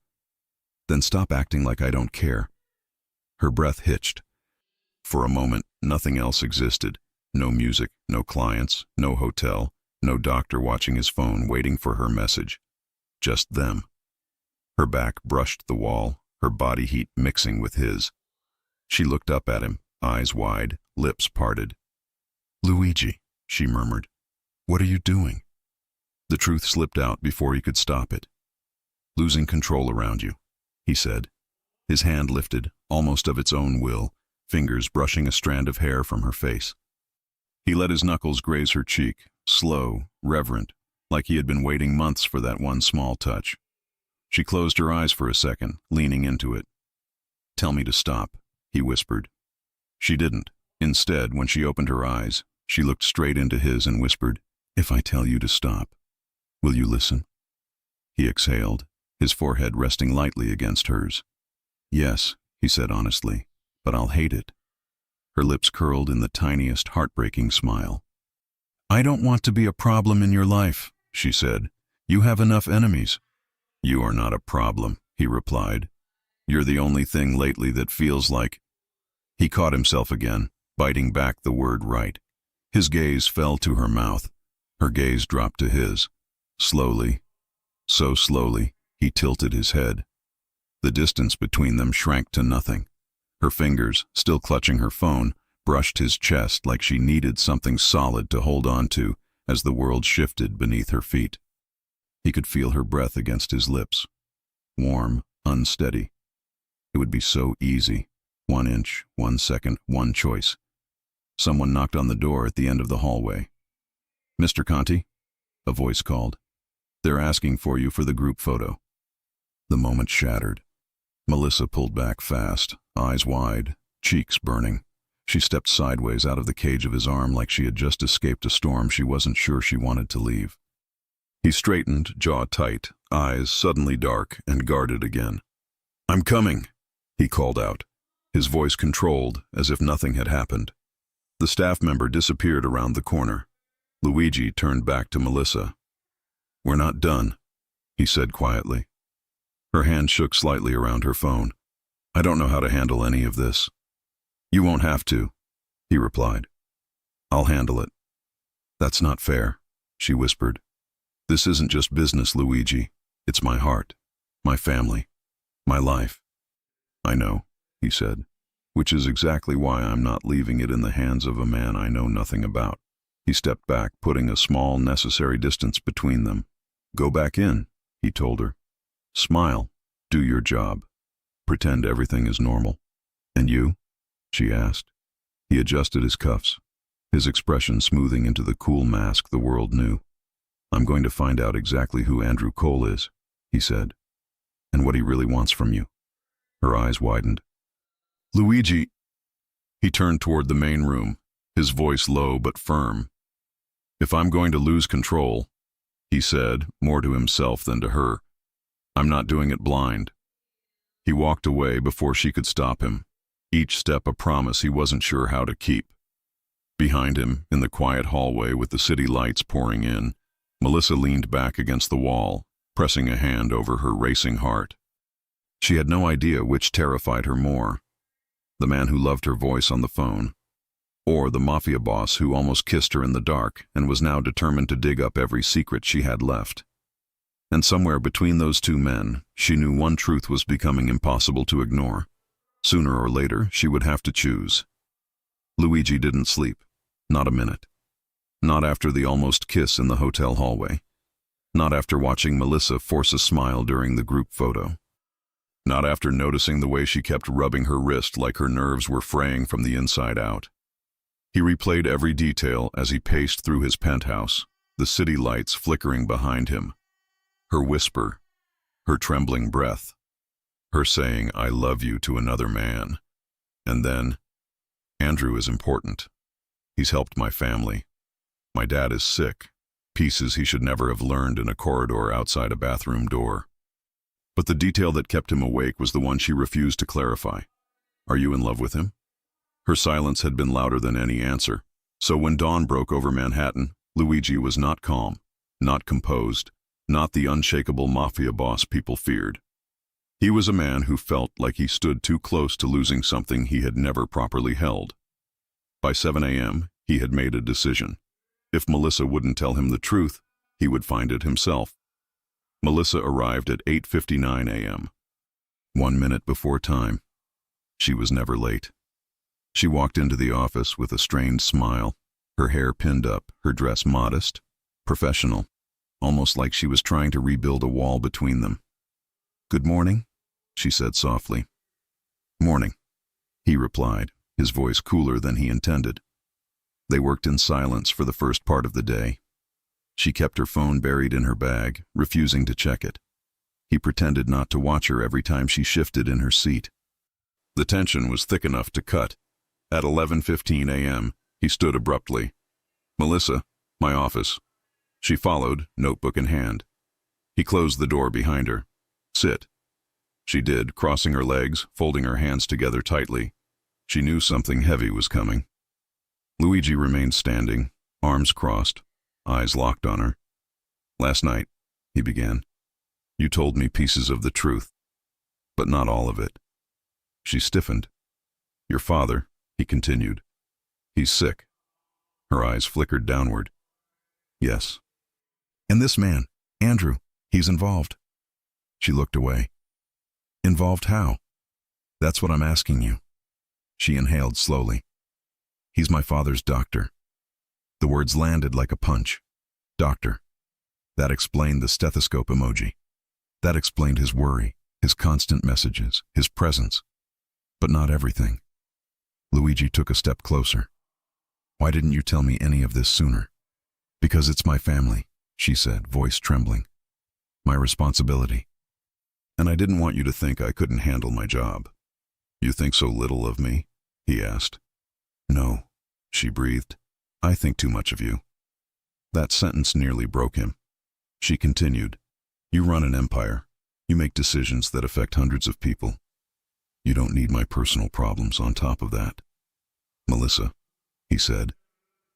Then stop acting like I don't care. Her breath hitched. For a moment, nothing else existed. No music, no clients, no hotel, no doctor watching his phone waiting for her message. Just them. Her back brushed the wall, her body heat mixing with his. She looked up at him, eyes wide, lips parted. Luigi, she murmured. What are you doing? The truth slipped out before he could stop it. Losing control around you, he said. His hand lifted, almost of its own will, fingers brushing a strand of hair from her face. He let his knuckles graze her cheek, slow, reverent, like he had been waiting months for that one small touch. She closed her eyes for a second, leaning into it. Tell me to stop, he whispered. She didn't. Instead, when she opened her eyes, she looked straight into his and whispered, If I tell you to stop, will you listen? He exhaled, his forehead resting lightly against hers. Yes, he said honestly, but I'll hate it. Her lips curled in the tiniest, heartbreaking smile. I don't want to be a problem in your life, she said. You have enough enemies. You are not a problem, he replied. You're the only thing lately that feels like... He caught himself again, biting back the word right. His gaze fell to her mouth. Her gaze dropped to his. Slowly, so slowly, he tilted his head. The distance between them shrank to nothing. Her fingers, still clutching her phone, brushed his chest like she needed something solid to hold on to as the world shifted beneath her feet. He could feel her breath against his lips. Warm, unsteady. It would be so easy. 1 inch, 1 second, one choice. Someone knocked on the door at the end of the hallway. Mr. Conti? A voice called. They're asking for you for the group photo." The moment shattered. Melissa pulled back fast, eyes wide, cheeks burning. She stepped sideways out of the cage of his arm like she had just escaped a storm she wasn't sure she wanted to leave. He straightened, jaw tight, eyes suddenly dark and guarded again. "I'm coming," he called out, his voice controlled as if nothing had happened. The staff member disappeared around the corner. Luigi turned back to Melissa. "We're not done," he said quietly. Her hand shook slightly around her phone. "I don't know how to handle any of this." "You won't have to," he replied. "I'll handle it." "That's not fair," she whispered. "This isn't just business, Luigi. It's my heart, my family, my life." "I know," he said, "which is exactly why I'm not leaving it in the hands of a man I know nothing about." He stepped back, putting a small, necessary distance between them. "Go back in," he told her. "Smile. Do your job. Pretend everything is normal." "And you?" she asked. He adjusted his cuffs, his expression smoothing into the cool mask the world knew. "I'm going to find out exactly who Andrew Cole is," he said, "and what he really wants from you." Her eyes widened. "Luigi." He turned toward the main room, his voice low but firm. "If I'm going to lose control," he said, more to himself than to her, "I'm not doing it blind." He walked away before she could stop him, each step a promise he wasn't sure how to keep. Behind him, in the quiet hallway with the city lights pouring in, Melissa leaned back against the wall, pressing a hand over her racing heart. She had no idea which terrified her more, the man who loved her voice on the phone, or the Mafia boss who almost kissed her in the dark and was now determined to dig up every secret she had left. And somewhere between those two men, she knew one truth was becoming impossible to ignore. Sooner or later, she would have to choose. Luigi didn't sleep, not a minute. Not after the almost kiss in the hotel hallway. Not after watching Melissa force a smile during the group photo. Not after noticing the way she kept rubbing her wrist like her nerves were fraying from the inside out. He replayed every detail as he paced through his penthouse, the city lights flickering behind him. Her whisper, her trembling breath, her saying, "I love you," to another man. And then, "Andrew is important. He's helped my family. My dad is sick," pieces he should never have learned in a corridor outside a bathroom door. But the detail that kept him awake was the one she refused to clarify. "Are you in love with him?" Her silence had been louder than any answer, so when dawn broke over Manhattan, Luigi was not calm, not composed, not the unshakable Mafia boss people feared. He was a man who felt like he stood too close to losing something he had never properly held. By 7 a.m., he had made a decision. If Melissa wouldn't tell him the truth, he would find it himself. Melissa arrived at 8:59 a.m., 1 minute before time. She was never late. She walked into the office with a strained smile, her hair pinned up, her dress modest, professional, almost like she was trying to rebuild a wall between them. "Good morning," she said softly. "Morning," he replied, his voice cooler than he intended. They worked in silence for the first part of the day. She kept her phone buried in her bag, refusing to check it. He pretended not to watch her every time she shifted in her seat. The tension was thick enough to cut. At 11:15 a.m., he stood abruptly. "Melissa, my office." She followed, notebook in hand. He closed the door behind her. "Sit." She did, crossing her legs, folding her hands together tightly. She knew something heavy was coming. Luigi remained standing, arms crossed, eyes locked on her. "Last night," he began, "you told me pieces of the truth, but not all of it." She stiffened. "Your father," he continued, "he's sick." Her eyes flickered downward. "Yes." "And this man, Andrew, he's involved." She looked away. "Involved how?" "That's what I'm asking you." She inhaled slowly. "He's my father's doctor." The words landed like a punch. Doctor. That explained the stethoscope emoji. That explained his worry, his constant messages, his presence. But not everything. Luigi took a step closer. "Why didn't you tell me any of this sooner?" "Because it's my family," she said, voice trembling. My responsibility. And I didn't want you to think I couldn't handle my job. You think so little of me? He asked. No, she breathed. I think too much of you. That sentence nearly broke him. She continued. You run an empire. You make decisions that affect hundreds of people. You don't need my personal problems on top of that. Melissa, he said,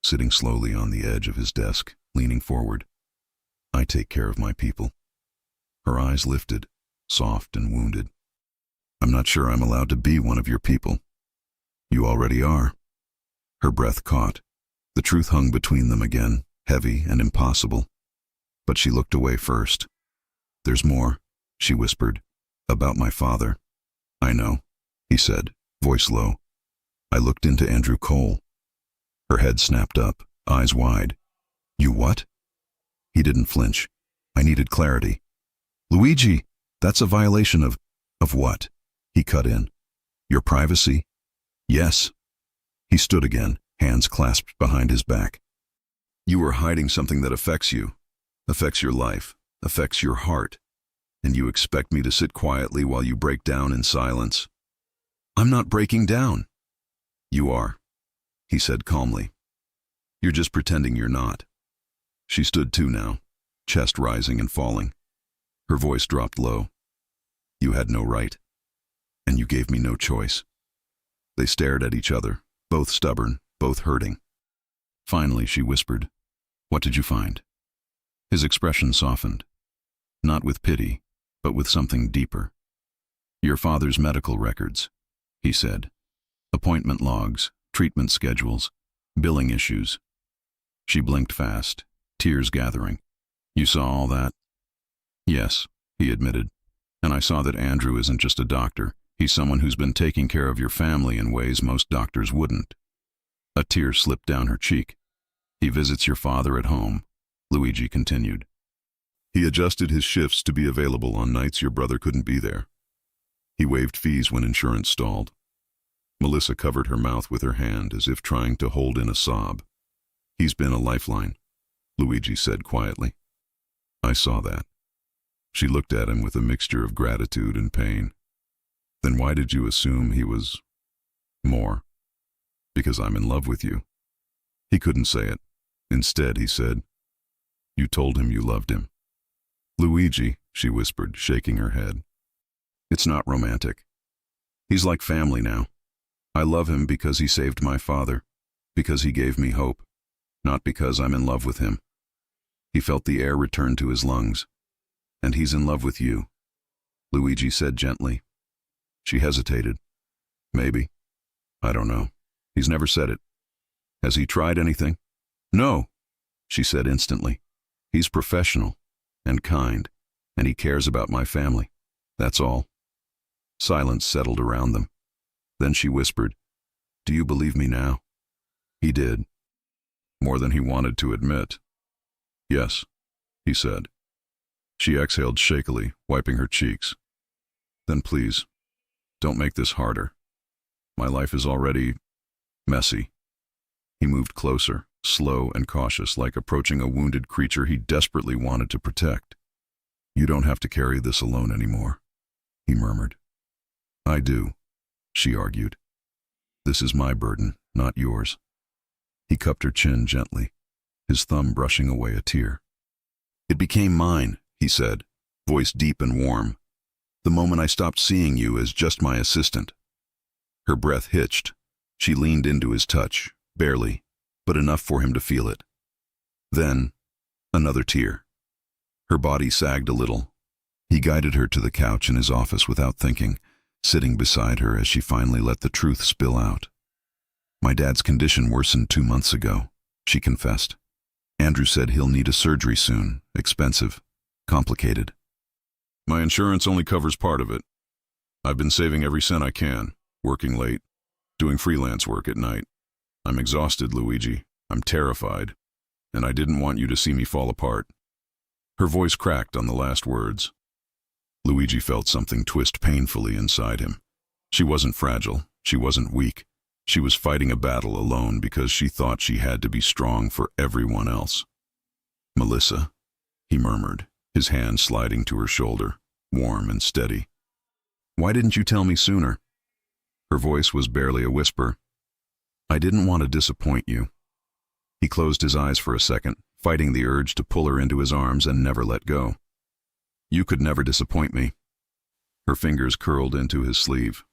sitting slowly on the edge of his desk, leaning forward. I take care of my people. Her eyes lifted, soft and wounded. I'm not sure I'm allowed to be one of your people. You already are. Her breath caught. The truth hung between them again, heavy and impossible. But she looked away first. There's more, she whispered, about my father. I know, he said, voice low. I looked into Andrew Cole. Her head snapped up, eyes wide. You what? He didn't flinch. I needed clarity. Luigi, that's a violation of what? He cut in. Your privacy? Yes. He stood again, hands clasped behind his back. You are hiding something that affects you, affects your life, affects your heart, and you expect me to sit quietly while you break down in silence. I'm not breaking down. You are, he said calmly. You're just pretending you're not. She stood too now, chest rising and falling. Her voice dropped low. You had no right, and you gave me no choice. They stared at each other, both stubborn, both hurting. Finally, she whispered, What did you find? His expression softened, not with pity, but with something deeper. Your father's medical records, he said. Appointment logs, treatment schedules, billing issues. She blinked fast, tears gathering. You saw all that? Yes, he admitted. And I saw that Andrew isn't just a doctor. He's someone who's been taking care of your family in ways most doctors wouldn't. A tear slipped down her cheek. He visits your father at home, Luigi continued. He adjusted his shifts to be available on nights your brother couldn't be there. He waived fees when insurance stalled. Melissa covered her mouth with her hand as if trying to hold in a sob. He's been a lifeline, Luigi said quietly. I saw that. She looked at him with a mixture of gratitude and pain. Then why did you assume he was more? Because I'm in love with you. He couldn't say it. Instead, he said, You told him you loved him. Luigi, she whispered, shaking her head. It's not romantic. He's like family now. I love him because he saved my father, because he gave me hope, not because I'm in love with him. He felt the air return to his lungs. And he's in love with you, Luigi said gently. She hesitated. Maybe. I don't know. He's never said it. Has he tried anything? No, she said instantly. He's professional and kind, and he cares about my family. That's all. Silence settled around them. Then she whispered, Do you believe me now? He did. More than he wanted to admit. Yes, he said. She exhaled shakily, wiping her cheeks. Then please, don't make this harder. My life is already messy. He moved closer, slow and cautious, like approaching a wounded creature he desperately wanted to protect. You don't have to carry this alone anymore, he murmured. I do, she argued. This is my burden, not yours. He cupped her chin gently, his thumb brushing away a tear. It became mine, he said, voice deep and warm. The moment I stopped seeing you as just my assistant. Her breath hitched. She leaned into his touch, barely, but enough for him to feel it. Then, another tear. Her body sagged a little. He guided her to the couch in his office without thinking, sitting beside her as she finally let the truth spill out. My dad's condition worsened 2 months ago, she confessed. Andrew said he'll need a surgery soon, expensive, complicated. My insurance only covers part of it. I've been saving every cent I can, working late, doing freelance work at night. I'm exhausted, Luigi. I'm terrified, and I didn't want you to see me fall apart. Her voice cracked on the last words. Luigi felt something twist painfully inside him. She wasn't fragile. She wasn't weak. She was fighting a battle alone because she thought she had to be strong for everyone else. Melissa, he murmured, his hand sliding to her shoulder, warm and steady. "Why didn't you tell me sooner?" Her voice was barely a whisper. "I didn't want to disappoint you." He closed his eyes for a second, fighting the urge to pull her into his arms and never let go. "You could never disappoint me." Her fingers curled into his sleeve.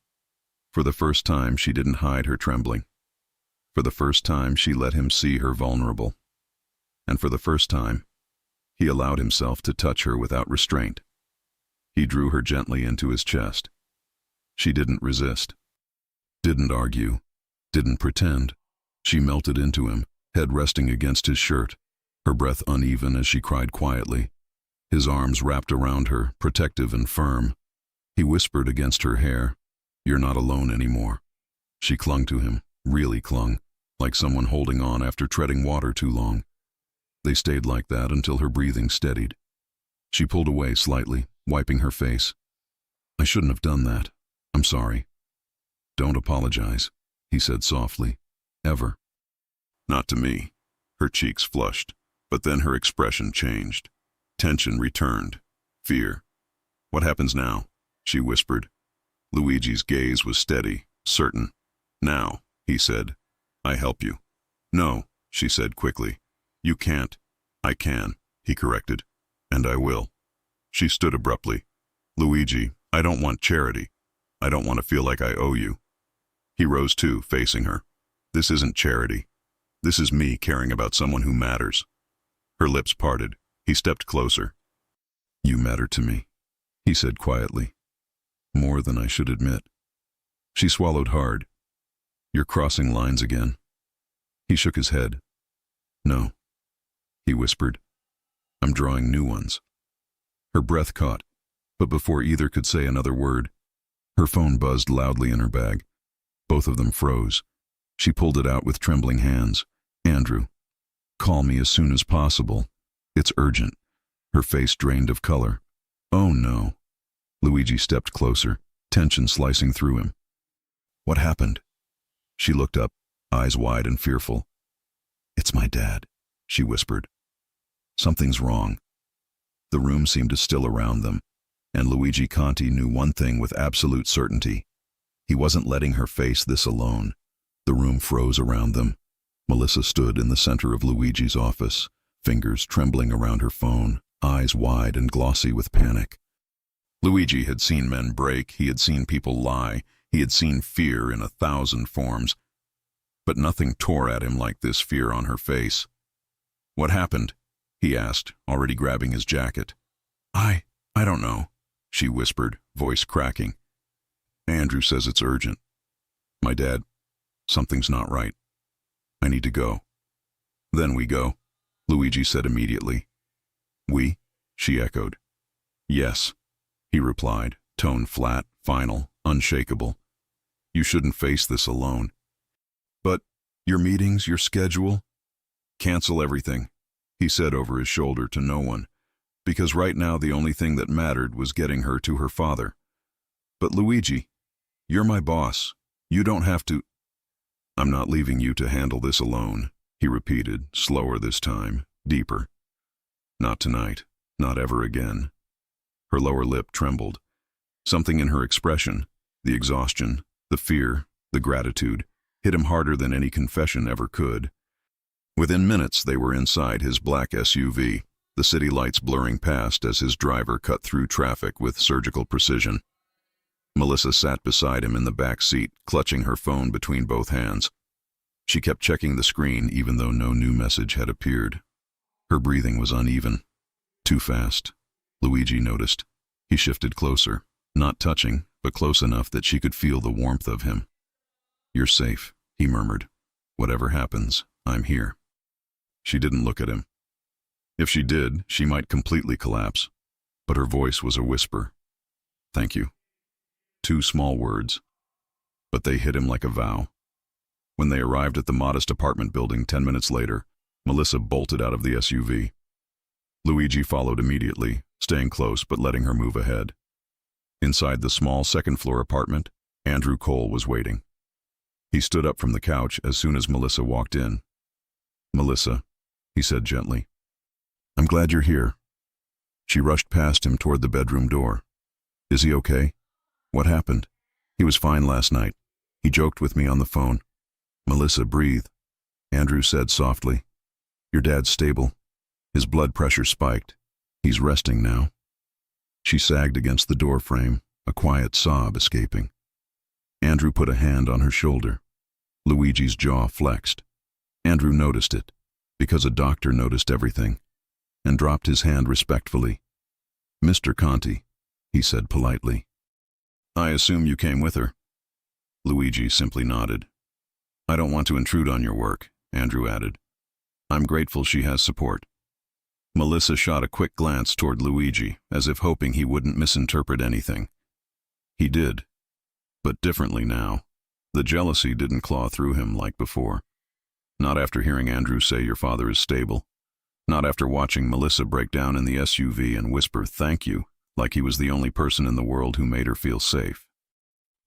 For the first time, she didn't hide her trembling. For the first time, she let him see her vulnerable. And for the first time, he allowed himself to touch her without restraint. He drew her gently into his chest. She didn't resist, didn't argue, didn't pretend. She melted into him, head resting against his shirt, her breath uneven as she cried quietly. His arms wrapped around her, protective and firm. He whispered against her hair, "You're not alone anymore." She clung to him, really clung, like someone holding on after treading water too long. They stayed like that until her breathing steadied. She pulled away slightly, wiping her face. "I shouldn't have done that. I'm sorry." "Don't apologize," he said softly. "Ever." "Not to me." Her cheeks flushed, but then her expression changed. Tension returned. Fear. "What happens now?" she whispered. Luigi's gaze was steady, certain. "Now," he said, "I help you." "No," she said quickly. "You can't." "I can," he corrected. "And I will." She stood abruptly. "Luigi, I don't want charity. I don't want to feel like I owe you." He rose too, facing her. "This isn't charity. This is me caring about someone who matters." Her lips parted. He stepped closer. "You matter to me," he said quietly. "More than I should admit." She swallowed hard. "You're crossing lines again." He shook his head. "No," he whispered. "I'm drawing new ones." Her breath caught, but before either could say another word, her phone buzzed loudly in her bag. Both of them froze. She pulled it out with trembling hands. "Andrew, call me as soon as possible. It's urgent." Her face drained of color. "Oh no." Luigi stepped closer, tension slicing through him. "What happened?" She looked up, eyes wide and fearful. "It's my dad," she whispered. "Something's wrong." The room seemed to still around them, and Luigi Conti knew one thing with absolute certainty. He wasn't letting her face this alone. The room froze around them. Melissa stood in the center of Luigi's office, fingers trembling around her phone, eyes wide and glossy with panic. Luigi had seen men break, he had seen people lie, he had seen fear in 1,000 forms. But nothing tore at him like this fear on her face. "What happened?" he asked, already grabbing his jacket. I don't know," she whispered, voice cracking. "Andrew says it's urgent. My dad, something's not right. I need to go." "Then we go," Luigi said immediately. "We?" she echoed. "Yes," he replied, tone flat, final, unshakable. "You shouldn't face this alone." "But your meetings, your schedule?" "Cancel everything," he said over his shoulder to no one, because right now the only thing that mattered was getting her to her father. "But Luigi, you're my boss. You don't have to—" "I'm not leaving you to handle this alone," he repeated, slower this time, deeper. "Not tonight, not ever again." Her lower lip trembled. Something in her expression, the exhaustion, the fear, the gratitude, hit him harder than any confession ever could. Within minutes they were inside his black SUV, the city lights blurring past as his driver cut through traffic with surgical precision. Melissa sat beside him in the back seat, clutching her phone between both hands. She kept checking the screen even though no new message had appeared. Her breathing was uneven. Too fast. Luigi noticed. He shifted closer, not touching, but close enough that she could feel the warmth of him. "You're safe," he murmured. "Whatever happens, I'm here." She didn't look at him. If she did, she might completely collapse, but her voice was a whisper. "Thank you." 2 small words, but they hit him like a vow. When they arrived at the modest apartment building 10 minutes later, Melissa bolted out of the SUV. Luigi followed immediately, staying close but letting her move ahead. Inside the small second-floor apartment, Andrew Cole was waiting. He stood up from the couch as soon as Melissa walked in. "Melissa," he said gently, "I'm glad you're here." She rushed past him toward the bedroom door. "Is he okay? What happened?" "He was fine last night. He joked with me on the phone." "Melissa, breathe," Andrew said softly. "Your dad's stable. His blood pressure spiked. He's resting now." She sagged against the door frame, a quiet sob escaping. Andrew put a hand on her shoulder. Luigi's jaw flexed. Andrew noticed it, because a doctor noticed everything, and dropped his hand respectfully. "Mr. Conti," he said politely. "I assume you came with her." Luigi simply nodded. "I don't want to intrude on your work," Andrew added. "I'm grateful she has support." Melissa shot a quick glance toward Luigi, as if hoping he wouldn't misinterpret anything. He did, but differently now. The jealousy didn't claw through him like before. Not after hearing Andrew say your father is stable. Not after watching Melissa break down in the SUV and whisper thank you like he was the only person in the world who made her feel safe.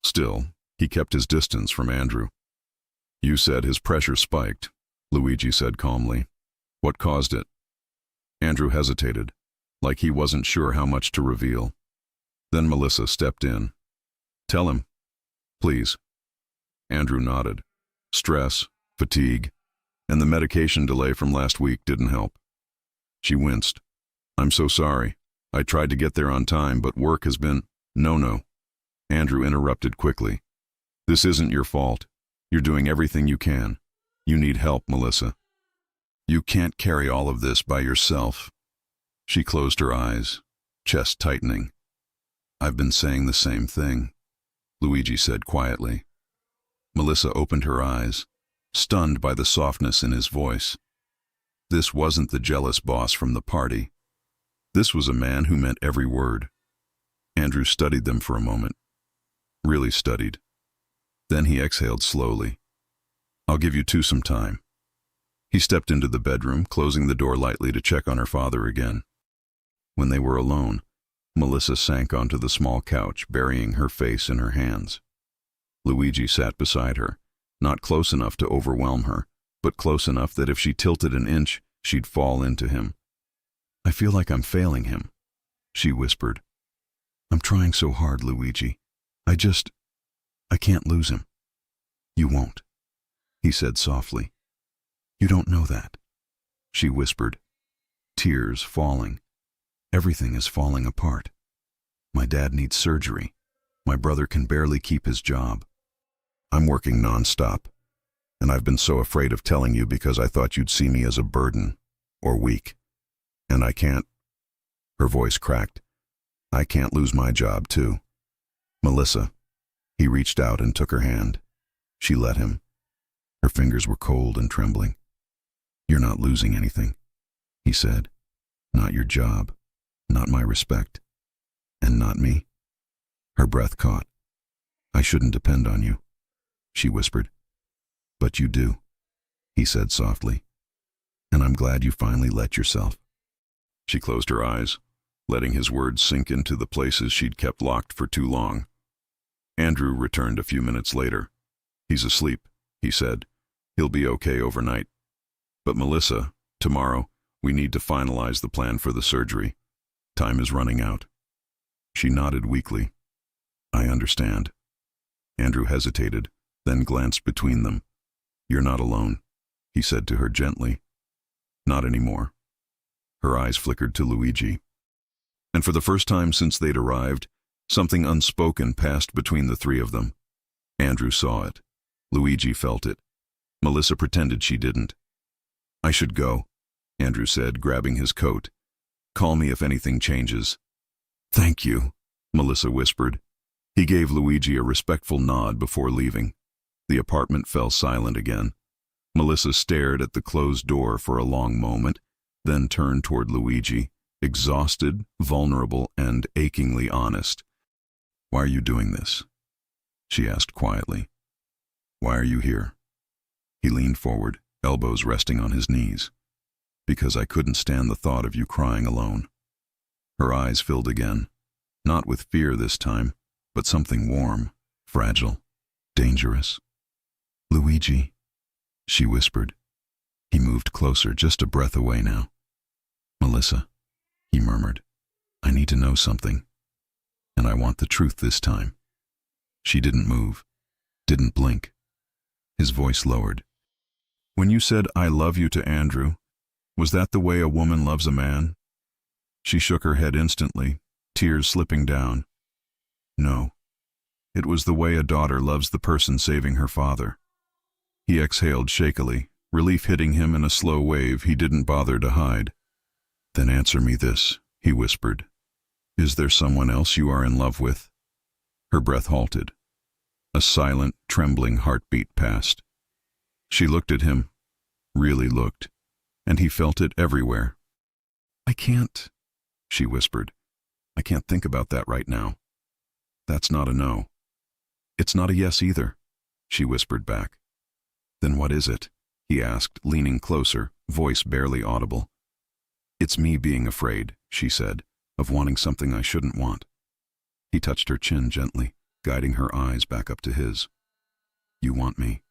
Still, he kept his distance from Andrew. "You said his pressure spiked," Luigi said calmly. "What caused it?" Andrew hesitated, like he wasn't sure how much to reveal. Then Melissa stepped in. "Tell him, please." Andrew nodded. Stress, fatigue, and the medication delay from last week didn't help. She winced. "I'm so sorry. I tried to get there on time, but work has been—" No. Andrew interrupted quickly. "This isn't your fault. You're doing everything you can. You need help, Melissa. You can't carry all of this by yourself." She closed her eyes, chest tightening. "I've been saying the same thing," Luigi said quietly. Melissa opened her eyes, stunned by the softness in his voice. This wasn't the jealous boss from the party. This was a man who meant every word. Andrew studied them for a moment. Really studied. Then he exhaled slowly. "I'll give you two some time." He stepped into the bedroom, closing the door lightly to check on her father again. When they were alone, Melissa sank onto the small couch, burying her face in her hands. Luigi sat beside her, not close enough to overwhelm her, but close enough that if she tilted an inch, she'd fall into him. "I feel like I'm failing him," she whispered. "I'm trying so hard, Luigi. I can't lose him." "You won't," he said softly. "You don't know that," she whispered, tears falling. "Everything is falling apart. My dad needs surgery. My brother can barely keep his job. I'm working nonstop, and I've been so afraid of telling you because I thought you'd see me as a burden or weak. And I can't—" Her voice cracked. "I can't lose my job, too. Melissa." He reached out and took her hand. She let him. Her fingers were cold and trembling. "You're not losing anything," he said. "Not your job, not my respect, and not me." Her breath caught. "I shouldn't depend on you," she whispered. "But you do," he said softly. "And I'm glad you finally let yourself." She closed her eyes, letting his words sink into the places she'd kept locked for too long. Andrew returned a few minutes later. "He's asleep," he said. "He'll be okay overnight. But Melissa, tomorrow, we need to finalize the plan for the surgery. Time is running out." She nodded weakly. "I understand." Andrew hesitated, then glanced between them. "You're not alone," he said to her gently. "Not anymore." Her eyes flickered to Luigi. And for the first time since they'd arrived, something unspoken passed between the three of them. Andrew saw it. Luigi felt it. Melissa pretended she didn't. "I should go," Andrew said, grabbing his coat. "Call me if anything changes." "Thank you," Melissa whispered. He gave Luigi a respectful nod before leaving. The apartment fell silent again. Melissa stared at the closed door for a long moment, then turned toward Luigi, exhausted, vulnerable, and achingly honest. "Why are you doing this?" she asked quietly. "Why are you here?" He leaned forward, elbows resting on his knees. "Because I couldn't stand the thought of you crying alone." Her eyes filled again, not with fear this time, but something warm, fragile, dangerous. "Luigi," she whispered. He moved closer, just a breath away now. "Melissa," he murmured. need to know something, and I want the truth this time." She didn't move, didn't blink. His voice lowered. "When you said 'I love you' to Andrew, was that the way a woman loves a man?" She shook her head instantly, tears slipping down. "No. It was the way a daughter loves the person saving her father." He exhaled shakily, relief hitting him in a slow wave he didn't bother to hide. "Then answer me this," he whispered. "Is there someone else you are in love with?" Her breath halted. A silent, trembling heartbeat passed. She looked at him, really looked, and he felt it everywhere. "I can't," she whispered. "I can't think about that right now." "That's not a no." "It's not a yes either," she whispered back. "Then what is it?" he asked, leaning closer, voice barely audible. "It's me being afraid," she said, "of wanting something I shouldn't want." He touched her chin gently, guiding her eyes back up to his. "You want me."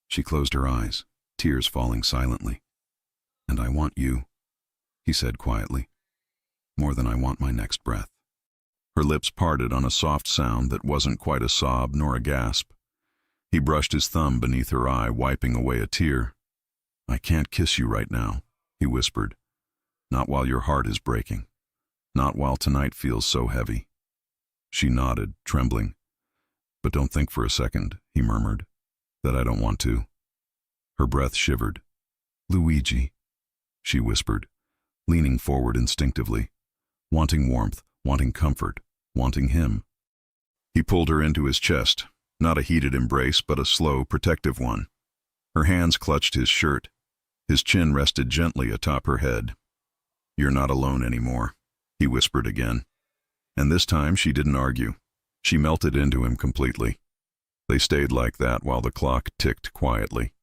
She closed her eyes, tears falling silently. "And I want you," he said quietly, "more than I want my next breath." Her lips parted on a soft sound that wasn't quite a sob nor a gasp. He brushed his thumb beneath her eye, wiping away a tear. "I can't kiss you right now," he whispered. "Not while your heart is breaking. Not while tonight feels so heavy." She nodded, trembling. "But don't think for a second," he murmured, "that I don't want to." Her breath shivered. "Luigi," she whispered, leaning forward instinctively, wanting warmth, wanting comfort, wanting him. He pulled her into his chest, not a heated embrace, but a slow, protective one. Her hands clutched his shirt. His chin rested gently atop her head. "You're not alone anymore," he whispered again. And this time she didn't argue. She melted into him completely. They stayed like that while the clock ticked quietly,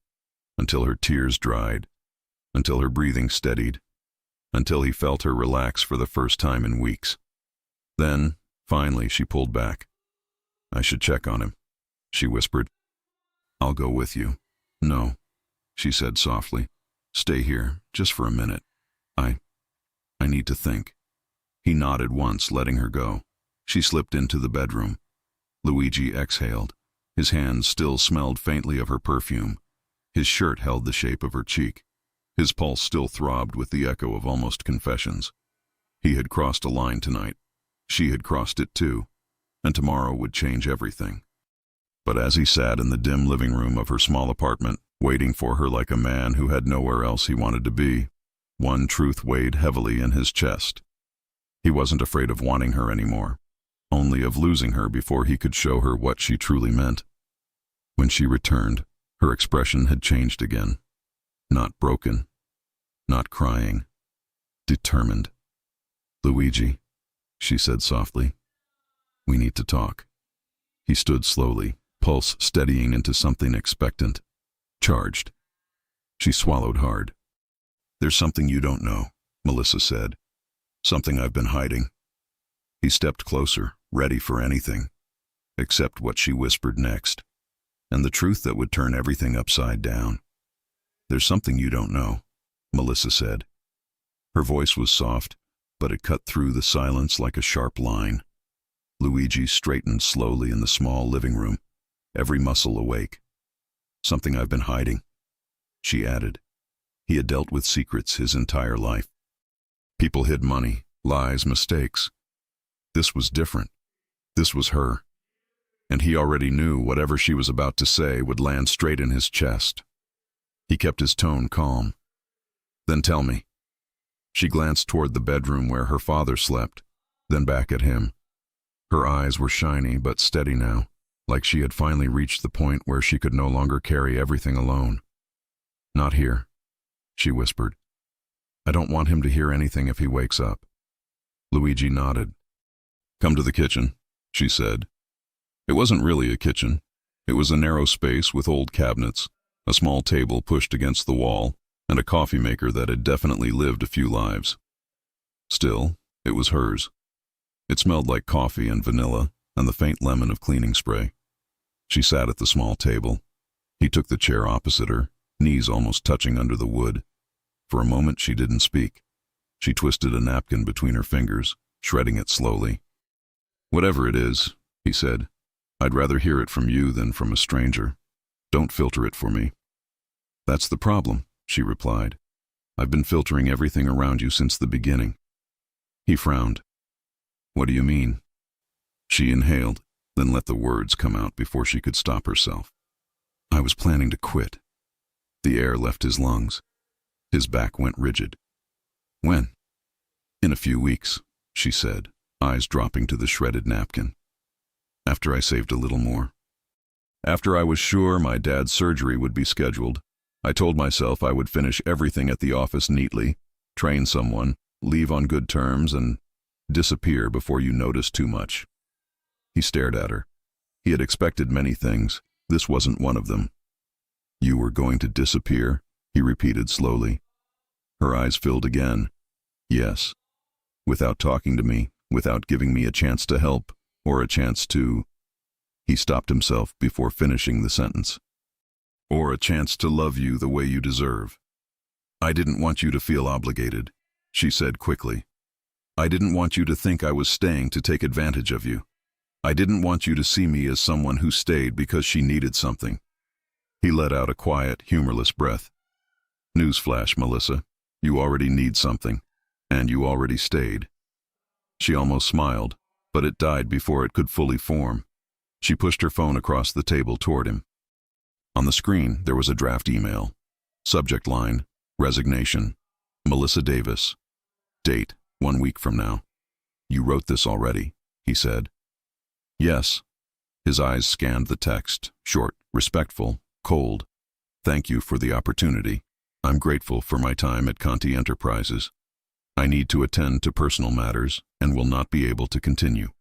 until her tears dried, until her breathing steadied, until he felt her relax for the first time in weeks. Then, finally, she pulled back. "I should check on him," she whispered. "I'll go with you." "No," she said softly. "Stay here, just for a minute. I need to think." He nodded once, letting her go. She slipped into the bedroom. Luigi exhaled. His hands still smelled faintly of her perfume. His shirt held the shape of her cheek. His pulse still throbbed with the echo of almost confessions. He had crossed a line tonight. She had crossed it too, and tomorrow would change everything. But as he sat in the dim living room of her small apartment, waiting for her like a man who had nowhere else he wanted to be, one truth weighed heavily in his chest. He wasn't afraid of wanting her anymore, only of losing her before he could show her what she truly meant. When she returned, her expression had changed again. Not broken, not crying, determined. "Luigi," she said softly, "we need to talk." He stood slowly, pulse steadying into something expectant, charged. She swallowed hard. "There's something you don't know," Melissa said. "Something I've been hiding." He stepped closer, ready for anything, except what she whispered next, and the truth that would turn everything upside down. "There's something you don't know," Melissa said. Her voice was soft, but it cut through the silence like a sharp line. Luigi straightened slowly in the small living room, every muscle awake. "Something I've been hiding," she added. He had dealt with secrets his entire life. People hid money, lies, mistakes. This was different. This was her. And he already knew whatever she was about to say would land straight in his chest. He kept his tone calm. "Then tell me." She glanced toward the bedroom where her father slept, then back at him. Her eyes were shiny but steady now, like she had finally reached the point where she could no longer carry everything alone. "Not here," she whispered. "I don't want him to hear anything if he wakes up." Luigi nodded. "Come to the kitchen," she said. It wasn't really a kitchen. It was a narrow space with old cabinets, a small table pushed against the wall, and a coffee maker that had definitely lived a few lives. Still, it was hers. It smelled like coffee and vanilla and the faint lemon of cleaning spray. She sat at the small table. He took the chair opposite her, knees almost touching under the wood. For a moment she didn't speak. She twisted a napkin between her fingers, shredding it slowly. "Whatever it is," he said, "I'd rather hear it from you than from a stranger. Don't filter it for me." "That's the problem," she replied. "I've been filtering everything around you since the beginning." He frowned. "What do you mean?" She inhaled, then let the words come out before she could stop herself. "I was planning to quit." The air left his lungs. His back went rigid. "When?" "In a few weeks," she said, eyes dropping to the shredded napkin. "After I saved a little more. After I was sure my dad's surgery would be scheduled, I told myself I would finish everything at the office neatly, train someone, leave on good terms, and disappear before you noticed too much." He stared at her. He had expected many things. This wasn't one of them. "You were going to disappear?" he repeated slowly. Her eyes filled again. "Yes. Without talking to me, without giving me a chance to help, or a chance to—" He stopped himself before finishing the sentence. "Or a chance to love you the way you deserve." "I didn't want you to feel obligated," she said quickly. "I didn't want you to think I was staying to take advantage of you. I didn't want you to see me as someone who stayed because she needed something." He let out a quiet, humorless breath. "Newsflash, Melissa. You already need something, and you already stayed." She almost smiled, but it died before it could fully form. She pushed her phone across the table toward him. On the screen, there was a draft email. Subject line, "Resignation. Melissa Davis. Date, 1 week from now." "You wrote this already," he said. "Yes." His eyes scanned the text, short, respectful, cold. "Thank you for the opportunity. I'm grateful for my time at Conti Enterprises. I need to attend to personal matters and will not be able to continue."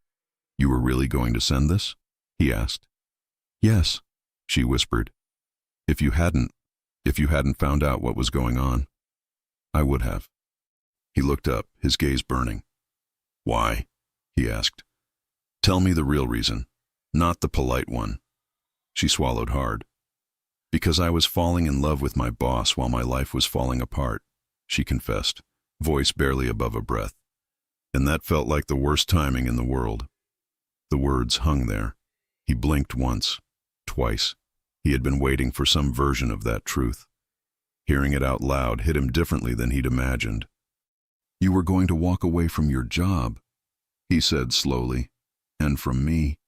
"You were really going to send this?" he asked. "Yes," she whispered. If you hadn't found out what was going on, I would have." He looked up, his gaze burning. "Why?" he asked. "Tell me the real reason, not the polite one." She swallowed hard. "Because I was falling in love with my boss while my life was falling apart," she confessed, voice barely above a breath. "And that felt like the worst timing in the world." The words hung there. He blinked once, twice. He had been waiting for some version of that truth. Hearing it out loud hit him differently than he'd imagined. "You were going to walk away from your job," he said slowly, "and from me,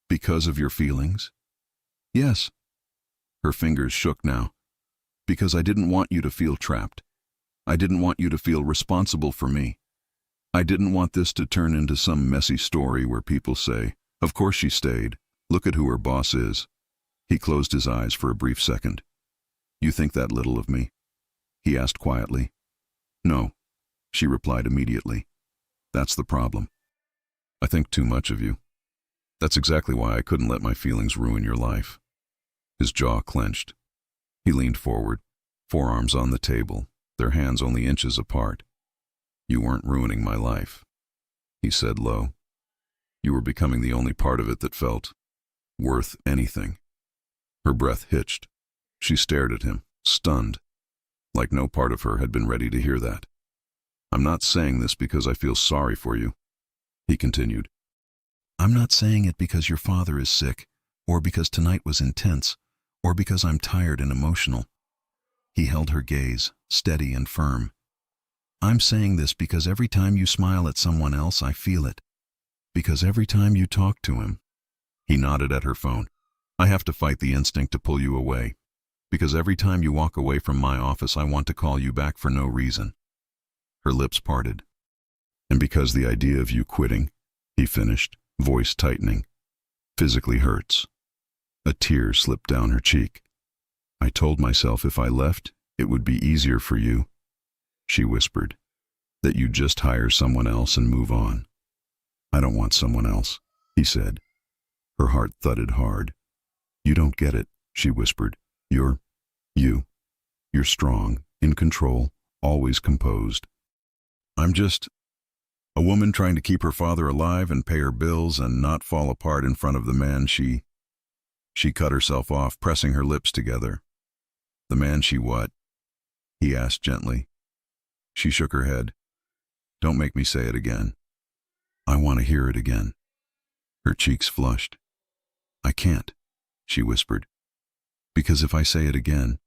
because of your feelings?" "Yes." Her fingers shook now. "Because I didn't want you to feel trapped. I didn't want you to feel responsible for me. I didn't want this to turn into some messy story where people say, 'Of course she stayed. Look at who her boss is.'" He closed his eyes for a brief second. "You think that little of me?" he asked quietly. "No," she replied immediately. "That's the problem. I think too much of you. That's exactly why I couldn't let my feelings ruin your life." His jaw clenched. He leaned forward, forearms on the table, their hands only inches apart. "You weren't ruining my life," he said low. "You were becoming the only part of it that felt worth anything." Her breath hitched. She stared at him, stunned, like no part of her had been ready to hear that. "I'm not saying this because I feel sorry for you," he continued. "I'm not saying it because your father is sick, or because tonight was intense, or because I'm tired and emotional." He held her gaze, steady and firm. "I'm saying this because every time you smile at someone else, I feel it. Because every time you talk to him—" He nodded at her phone. "I have to fight the instinct to pull you away. Because every time you walk away from my office, I want to call you back for no reason." Her lips parted. "And because the idea of you quitting," he finished, voice tightening, "physically hurts." A tear slipped down her cheek. "I told myself if I left, it would be easier for you," she whispered, "that you'd just hire someone else and move on." "I don't want someone else," he said. Her heart thudded hard. "You don't get it," she whispered. You're you. You're strong, in control, always composed. I'm just a woman trying to keep her father alive and pay her bills and not fall apart in front of the man she cut herself off, pressing her lips together. The man she what?" he asked gently. She shook her head. "Don't make me say it again." I want to hear it again. Her cheeks flushed. I can't, she whispered, because if I say it again,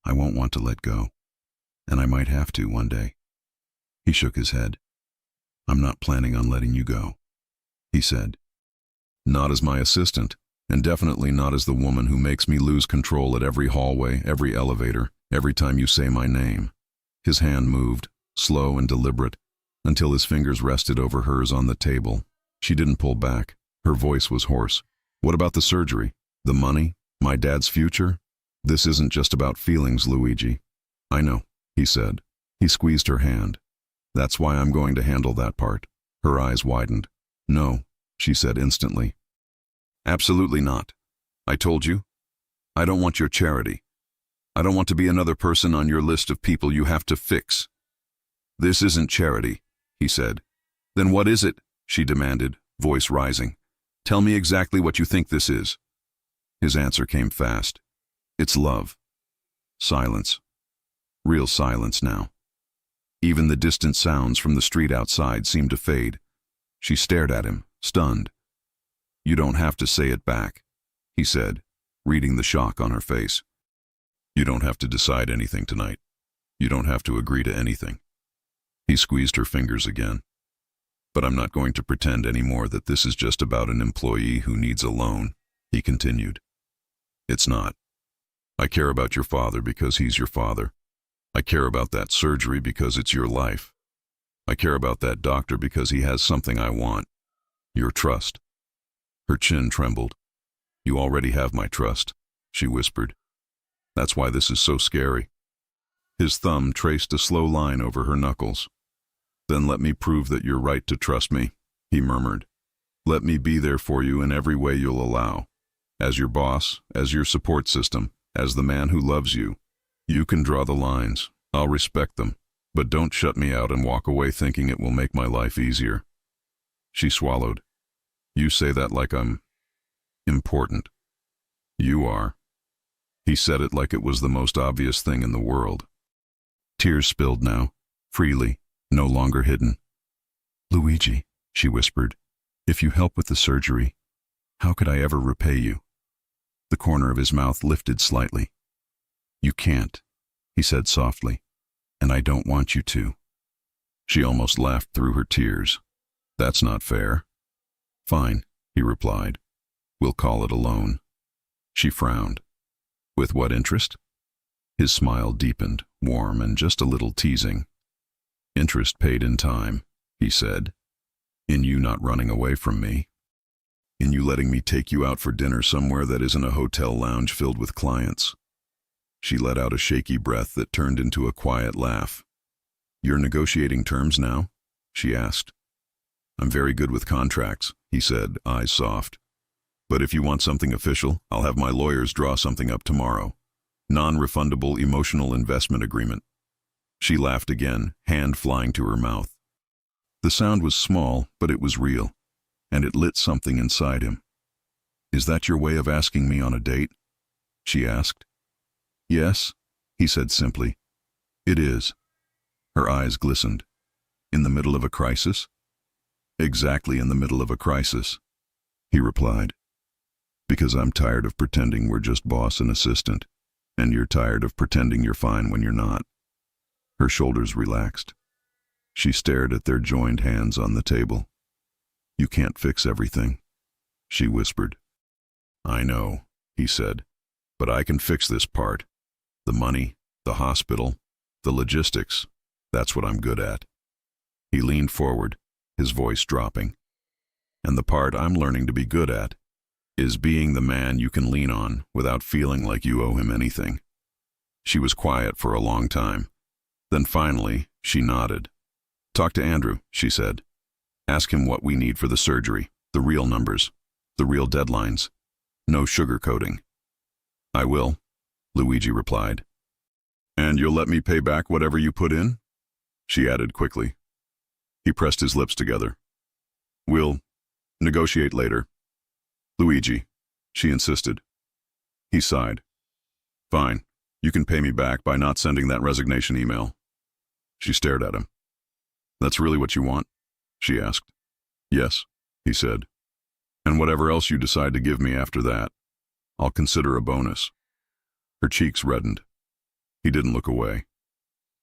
I won't want to let go, and I might have to one day. He shook his head. I'm not planning on letting you go, he said. Not as my assistant, and definitely not as the woman who makes me lose control at every hallway, every elevator, every time you say my name. His hand moved, slow and deliberate, until his fingers rested over hers on the table. She didn't pull back. Her voice was hoarse. What about the surgery? The money? My dad's future? This isn't just about feelings, Luigi. I know, he said. He squeezed her hand. That's why I'm going to handle that part. Her eyes widened. No, she said instantly. Absolutely not. I told you. I don't want your charity. I don't want to be another person on your list of people you have to fix. This isn't charity, he said. Then what is it? She demanded, voice rising. Tell me exactly what you think this is. His answer came fast. It's love. Silence. Real silence now. Even the distant sounds from the street outside seemed to fade. She stared at him, stunned. You don't have to say it back, he said, reading the shock on her face. You don't have to decide anything tonight. You don't have to agree to anything. He squeezed her fingers again. But I'm not going to pretend anymore that this is just about an employee who needs a loan, he continued. It's not. I care about your father because he's your father. I care about that surgery because it's your life. I care about that doctor because he has something I want. Your trust. Her chin trembled. You already have my trust, she whispered. That's why this is so scary. His thumb traced a slow line over her knuckles. Then let me prove that you're right to trust me, he murmured. Let me be there for you in every way you'll allow. As your boss, as your support system, as the man who loves you. You can draw the lines. I'll respect them. But don't shut me out and walk away thinking it will make my life easier. She swallowed. You say that like I'm important. You are. He said it like it was the most obvious thing in the world. Tears spilled now, freely, no longer hidden. Luigi, she whispered, if you help with the surgery, how could I ever repay you? The corner of his mouth lifted slightly. You can't, he said softly, and I don't want you to. She almost laughed through her tears. That's not fair. Fine, he replied. We'll call it a loan. She frowned. With what interest? His smile deepened, warm and just a little teasing. Interest paid in time, he said. In you not running away from me. In you letting me take you out for dinner somewhere that isn't a hotel lounge filled with clients. She let out a shaky breath that turned into a quiet laugh. You're negotiating terms now? She asked. I'm very good with contracts, he said, eyes soft. But if you want something official, I'll have my lawyers draw something up tomorrow. Non-refundable emotional investment agreement. She laughed again, hand flying to her mouth. The sound was small, but it was real, and it lit something inside him. Is that your way of asking me on a date? She asked. Yes, he said simply. It is. Her eyes glistened. In the middle of a crisis? Exactly in the middle of a crisis, he replied. Because I'm tired of pretending we're just boss and assistant, and you're tired of pretending you're fine when you're not. Her shoulders relaxed. She stared at their joined hands on the table. You can't fix everything, she whispered. I know, he said, but I can fix this part. The money, the hospital, the logistics, that's what I'm good at. He leaned forward, his voice dropping. And the part I'm learning to be good at is being the man you can lean on without feeling like you owe him anything. She was quiet for a long time. Then finally, she nodded. Talk to Andrew, she said. Ask him what we need for the surgery, the real numbers, the real deadlines. No sugarcoating. I will, Luigi replied. And you'll let me pay back whatever you put in? She added quickly. He pressed his lips together. We'll negotiate later. Luigi, she insisted. He sighed. Fine, you can pay me back by not sending that resignation email. She stared at him. That's really what you want? She asked. Yes, he said. And whatever else you decide to give me after that, I'll consider a bonus. Her cheeks reddened. He didn't look away.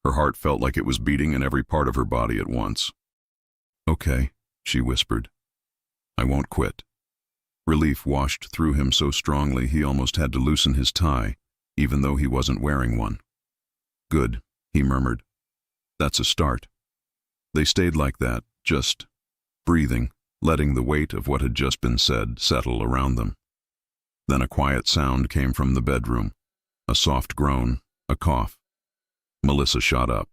Her heart felt like it was beating in every part of her body at once. Okay, she whispered. I won't quit. Relief washed through him so strongly he almost had to loosen his tie, even though he wasn't wearing one. Good, he murmured. That's a start. They stayed like that, just breathing, letting the weight of what had just been said settle around them. Then a quiet sound came from the bedroom. A soft groan, a cough. Melissa shot up.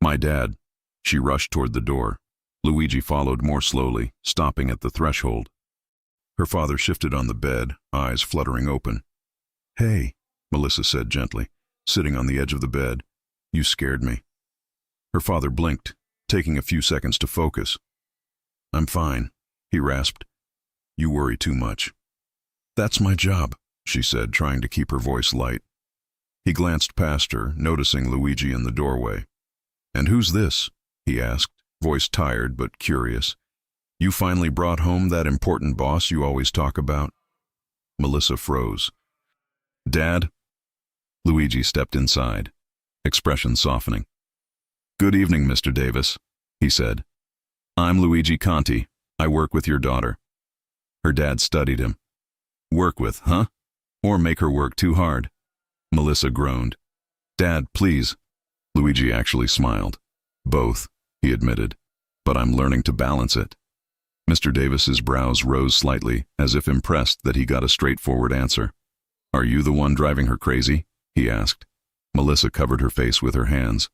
My dad. She rushed toward the door. Luigi followed more slowly, stopping at the threshold. Her father shifted on the bed, eyes fluttering open. Hey, Melissa said gently, sitting on the edge of the bed. You scared me. Her father blinked, taking a few seconds to focus. I'm fine, he rasped. You worry too much. That's my job, she said, trying to keep her voice light. He glanced past her, noticing Luigi in the doorway. And who's this? He asked, voice tired but curious. You finally brought home that important boss you always talk about? Melissa froze. Dad? Luigi stepped inside, expression softening. Good evening, Mr. Davis, he said. I'm Luigi Conti. I work with your daughter. Her dad studied him. Work with, huh? Or make her work too hard? Melissa groaned. Dad, please. Luigi actually smiled. Both, he admitted. But I'm learning to balance it. Mr. Davis's brows rose slightly, as if impressed that he got a straightforward answer. Are you the one driving her crazy? He asked. Melissa covered her face with her hands.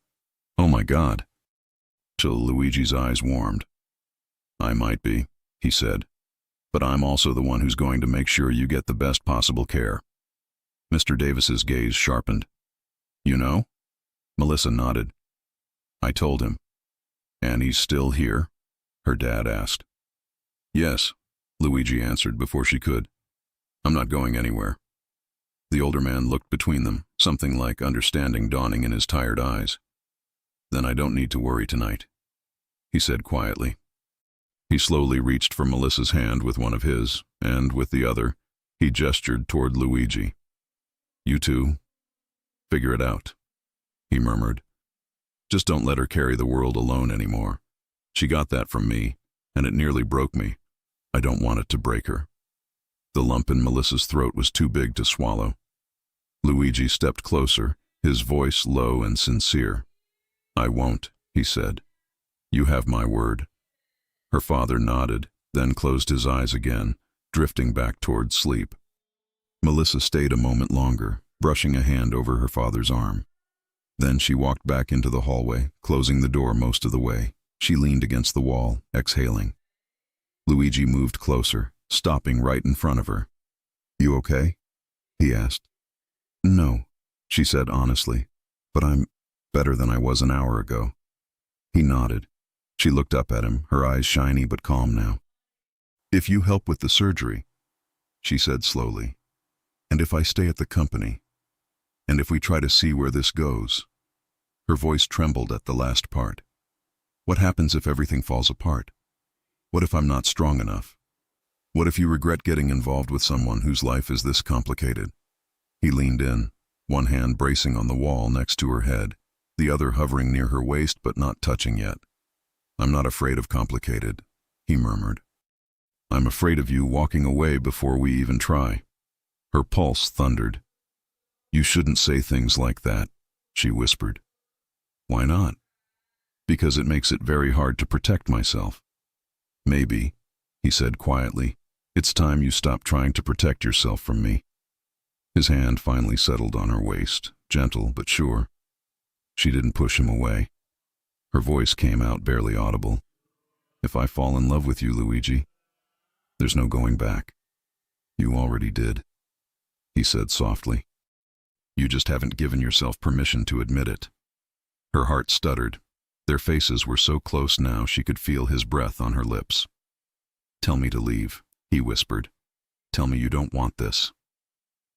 Oh my God. Till Luigi's eyes warmed. I might be, he said. But I'm also the one who's going to make sure you get the best possible care. Mr. Davis's gaze sharpened. You know? Melissa nodded. I told him. And he's still here? Her dad asked. Yes, Luigi answered before she could. I'm not going anywhere. The older man looked between them, something like understanding dawning in his tired eyes. Then I don't need to worry tonight, he said quietly. He slowly reached for Melissa's hand with one of his, and with the other, he gestured toward Luigi. You two, figure it out, he murmured. Just don't let her carry the world alone anymore. She got that from me, and it nearly broke me. I don't want it to break her. The lump in Melissa's throat was too big to swallow. Luigi stepped closer, his voice low and sincere. I won't, he said. You have my word. Her father nodded, then closed his eyes again, drifting back toward sleep. Melissa stayed a moment longer, brushing a hand over her father's arm. Then she walked back into the hallway, closing the door most of the way. She leaned against the wall, exhaling. Luigi moved closer, stopping right in front of her. You okay? He asked. No, she said honestly, but I'm better than I was an hour ago. He nodded. She looked up at him, her eyes shiny but calm now. If you help with the surgery, she said slowly, and if I stay at the company, and if we try to see where this goes. Her voice trembled at the last part. What happens if everything falls apart? What if I'm not strong enough? What if you regret getting involved with someone whose life is this complicated? He leaned in, one hand bracing on the wall next to her head, the other hovering near her waist but not touching yet. I'm not afraid of complicated, he murmured. I'm afraid of you walking away before we even try. Her pulse thundered. You shouldn't say things like that, she whispered. Why not? Because it makes it very hard to protect myself. Maybe, he said quietly, it's time you stop trying to protect yourself from me. His hand finally settled on her waist, gentle but sure. She didn't push him away. Her voice came out barely audible. If I fall in love with you, Luigi, there's no going back. You already did, he said softly. You just haven't given yourself permission to admit it. Her heart stuttered. Their faces were so close now she could feel his breath on her lips. Tell me to leave, he whispered. Tell me you don't want this.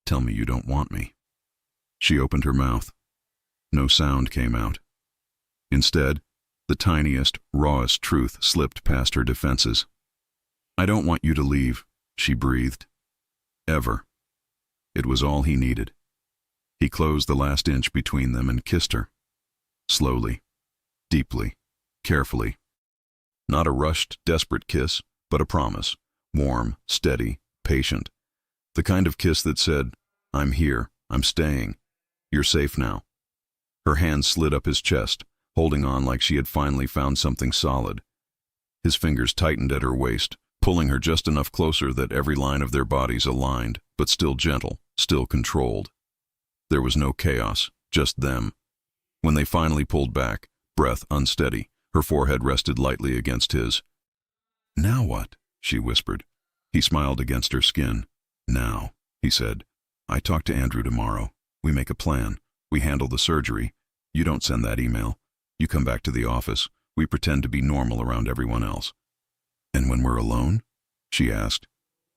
Tell me you don't want me. She opened her mouth. No sound came out. Instead, the tiniest, rawest truth slipped past her defenses. I don't want you to leave, she breathed. Ever. It was all he needed. He closed the last inch between them and kissed her. Slowly, deeply, carefully. Not a rushed, desperate kiss, but a promise. Warm, steady, patient. The kind of kiss that said, I'm here, I'm staying. You're safe now. Her hand slid up his chest, holding on like she had finally found something solid. His fingers tightened at her waist, pulling her just enough closer that every line of their bodies aligned, but still gentle, still controlled. There was no chaos, just them. When they finally pulled back, breath unsteady, her forehead rested lightly against his. Now what? She whispered. He smiled against her skin. Now, he said. I talk to Andrew tomorrow. We make a plan. We handle the surgery. You don't send that email. You come back to the office. We pretend to be normal around everyone else. And when we're alone? She asked,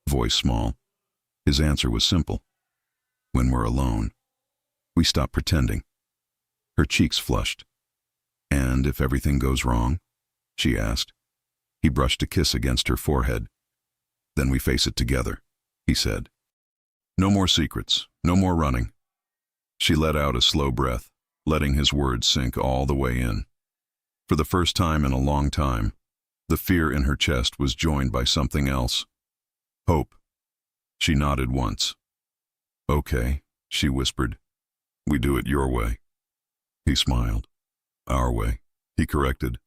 voice small. His answer was simple. When we're alone, we stop pretending. Her cheeks flushed. And if everything goes wrong? She asked. He brushed a kiss against her forehead. Then we face it together, he said. No more secrets, no more running. She let out a slow breath, letting his words sink all the way in. For the first time in a long time, the fear in her chest was joined by something else. Hope. She nodded once. Okay, she whispered. We do it your way. He smiled. Our way, he corrected.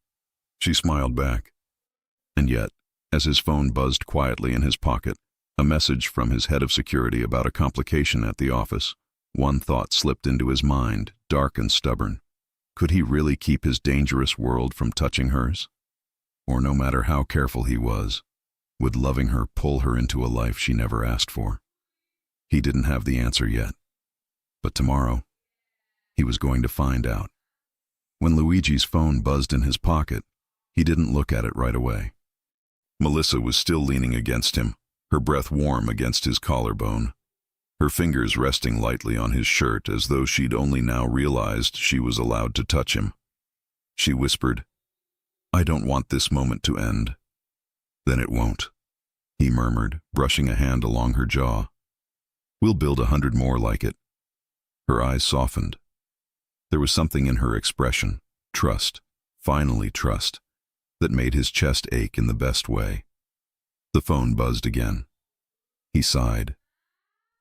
She smiled back. And yet, as his phone buzzed quietly in his pocket, a message from his head of security about a complication at the office, one thought slipped into his mind, dark and stubborn. Could he really keep his dangerous world from touching hers? Or no matter how careful he was, would loving her pull her into a life she never asked for? He didn't have the answer yet. But tomorrow, he was going to find out. When Luigi's phone buzzed in his pocket, he didn't look at it right away. Melissa was still leaning against him, her breath warm against his collarbone, her fingers resting lightly on his shirt as though she'd only now realized she was allowed to touch him. She whispered, I don't want this moment to end. Then it won't, he murmured, brushing a hand along her jaw. We'll build 100 more like it. Her eyes softened. There was something in her expression, trust, finally trust, that made his chest ache in the best way. The phone buzzed again. He sighed.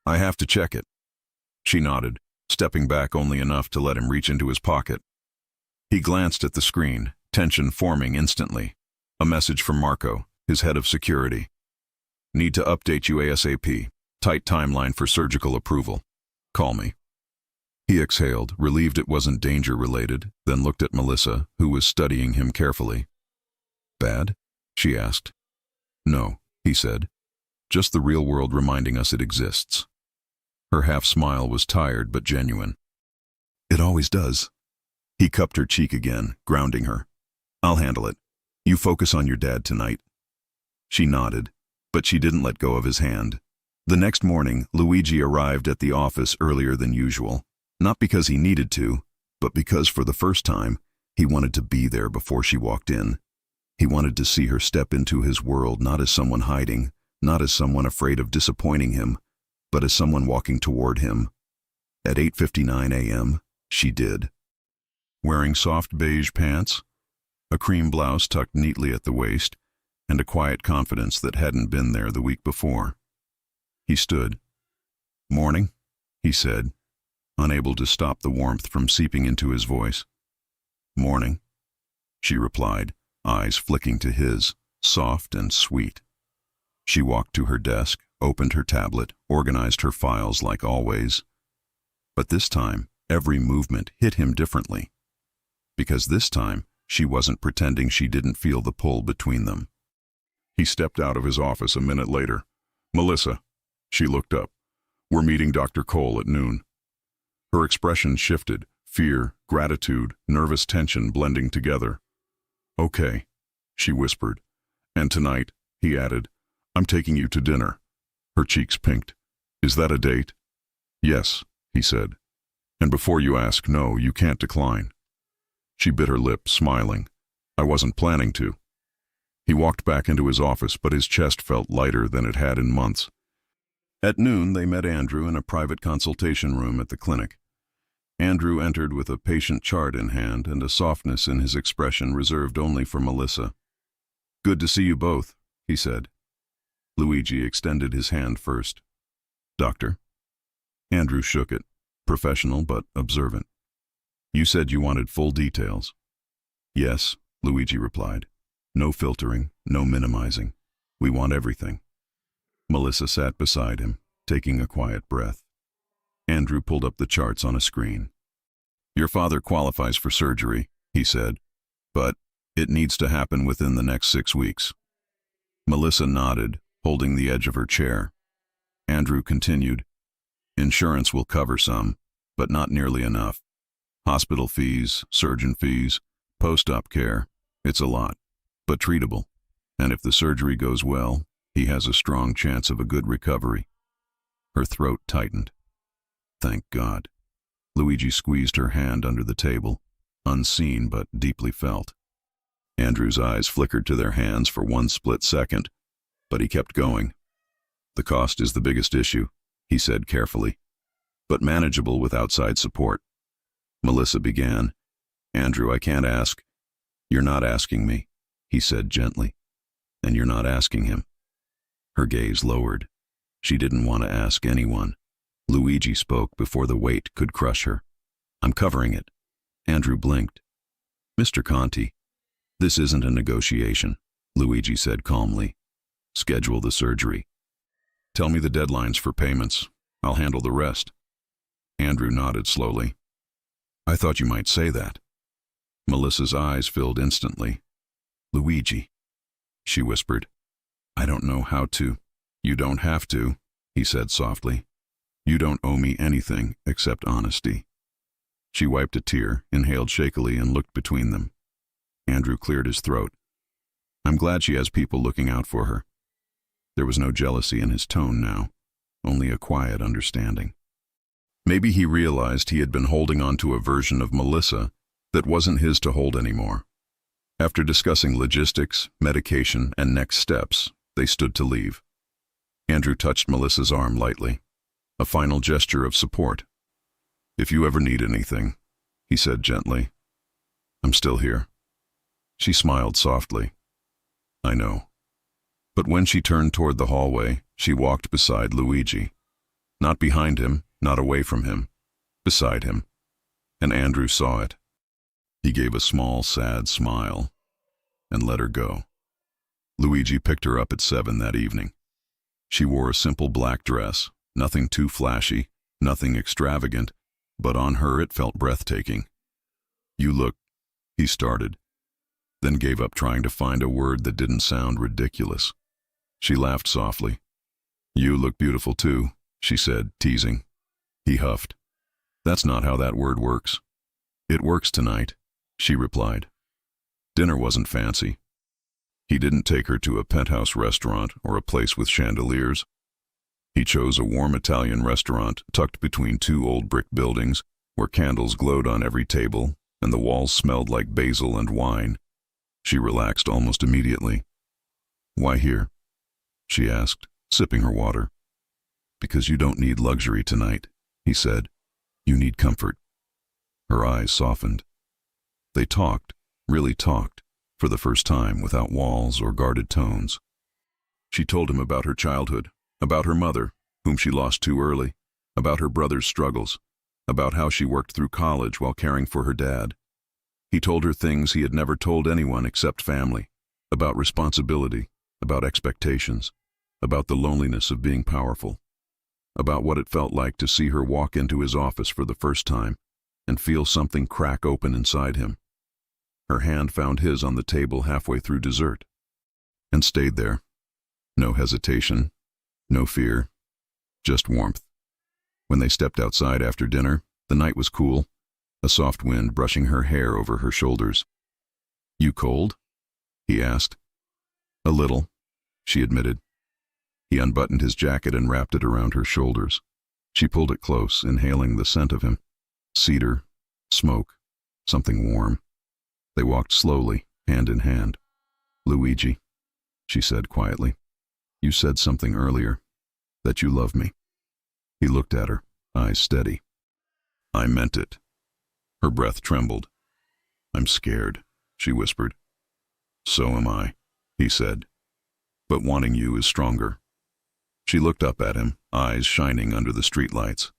I have to check it. She nodded, stepping back only enough to let him reach into his pocket. He glanced at the screen, tension forming instantly. A message from Marco, his head of security. Need to update you ASAP. Tight timeline for surgical approval. Call me. He exhaled, relieved it wasn't danger-related, then looked at Melissa, who was studying him carefully. Bad? She asked. No, he said. Just the real world reminding us it exists. Her half-smile was tired but genuine. It always does. He cupped her cheek again, grounding her. I'll handle it. You focus on your dad tonight. She nodded, but she didn't let go of his hand. The next morning, Luigi arrived at the office earlier than usual. Not because he needed to, but because for the first time, he wanted to be there before she walked in. He wanted to see her step into his world not as someone hiding, not as someone afraid of disappointing him, but as someone walking toward him. At 8:59 a.m., she did. Wearing soft beige pants, a cream blouse tucked neatly at the waist, and a quiet confidence that hadn't been there the week before. He stood. Morning, he said, unable to stop the warmth from seeping into his voice. Morning, she replied, eyes flicking to his, soft and sweet. She walked to her desk, opened her tablet, organized her files like always. But this time, every movement hit him differently. Because this time, she wasn't pretending she didn't feel the pull between them. He stepped out of his office a minute later. Melissa. She looked up. We're meeting Dr. Cole at noon. Her expression shifted, fear, gratitude, nervous tension blending together. Okay, she whispered. And tonight, he added, I'm taking you to dinner. Her cheeks pinked. Is that a date? Yes, he said. And before you ask, no, you can't decline. She bit her lip, smiling. I wasn't planning to. He walked back into his office, but his chest felt lighter than it had in months. At noon, they met Andrew in a private consultation room at the clinic. Andrew entered with a patient chart in hand and a softness in his expression reserved only for Melissa. "Good to see you both," he said. Luigi extended his hand first. "Doctor?" Andrew shook it, professional but observant. "You said you wanted full details." "Yes," Luigi replied. "No filtering, no minimizing. We want everything." Melissa sat beside him, taking a quiet breath. Andrew pulled up the charts on a screen. "Your father qualifies for surgery," he said, "but it needs to happen within the next 6 weeks." Melissa nodded, holding the edge of her chair. Andrew continued, "Insurance will cover some, but not nearly enough. Hospital fees, surgeon fees, post-op care, it's a lot, but treatable. And if the surgery goes well, he has a strong chance of a good recovery." Her throat tightened. "Thank God." Luigi squeezed her hand under the table, unseen but deeply felt. Andrew's eyes flickered to their hands for one split second, but he kept going. "The cost is the biggest issue," he said carefully, "but manageable with outside support." Melissa began. "Andrew, I can't ask." "You're not asking me," he said gently, "and you're not asking him." Her gaze lowered. She didn't want to ask anyone. Luigi spoke before the weight could crush her. "I'm covering it." Andrew blinked. "Mr. Conti, this isn't a negotiation," Luigi said calmly. "Schedule the surgery. Tell me the deadlines for payments. I'll handle the rest." Andrew nodded slowly. "I thought you might say that." Melissa's eyes filled instantly. "Luigi," she whispered, "I don't know how to." "You don't have to," he said softly. "You don't owe me anything except honesty." She wiped a tear, inhaled shakily, and looked between them. Andrew cleared his throat. "I'm glad she has people looking out for her." There was no jealousy in his tone now, only a quiet understanding. Maybe he realized he had been holding on to a version of Melissa that wasn't his to hold anymore. After discussing logistics, medication, and next steps, they stood to leave. Andrew touched Melissa's arm lightly, a final gesture of support. "If you ever need anything," he said gently, "I'm still here." She smiled softly. "I know." But when she turned toward the hallway, she walked beside Luigi. Not behind him, not away from him, beside him. And Andrew saw it. He gave a small, sad smile and let her go. Luigi picked her up at 7 that evening. She wore a simple black dress, nothing too flashy, nothing extravagant, but on her it felt breathtaking. "You look," he started, then gave up trying to find a word that didn't sound ridiculous. She laughed softly. "You look beautiful too," she said, teasing. He huffed. "That's not how that word works." "It works tonight," she replied. Dinner wasn't fancy. He didn't take her to a penthouse restaurant or a place with chandeliers. He chose a warm Italian restaurant tucked between 2 old brick buildings where candles glowed on every table and the walls smelled like basil and wine. She relaxed almost immediately. "Why here?" she asked, sipping her water. "Because you don't need luxury tonight," he said. "You need comfort." Her eyes softened. They talked, really talked, for the first time without walls or guarded tones. She told him about her childhood, about her mother, whom she lost too early, about her brother's struggles, about how she worked through college while caring for her dad. He told her things he had never told anyone except family, about responsibility, about expectations, about the loneliness of being powerful, about what it felt like to see her walk into his office for the first time and feel something crack open inside him. Her hand found his on the table halfway through dessert, and stayed there. No hesitation, no fear, just warmth. When they stepped outside after dinner, the night was cool, a soft wind brushing her hair over her shoulders. "You cold?" he asked. "A little," she admitted. He unbuttoned his jacket and wrapped it around her shoulders. She pulled it close, inhaling the scent of him. Cedar, smoke, something warm. They walked slowly, hand in hand. "Luigi," she said quietly. You said something earlier, that you love me. He looked at her, eyes steady. I meant it. Her breath trembled. I'm scared, she whispered. So am I, he said. But wanting you is stronger. She looked up at him, eyes shining under the streetlights.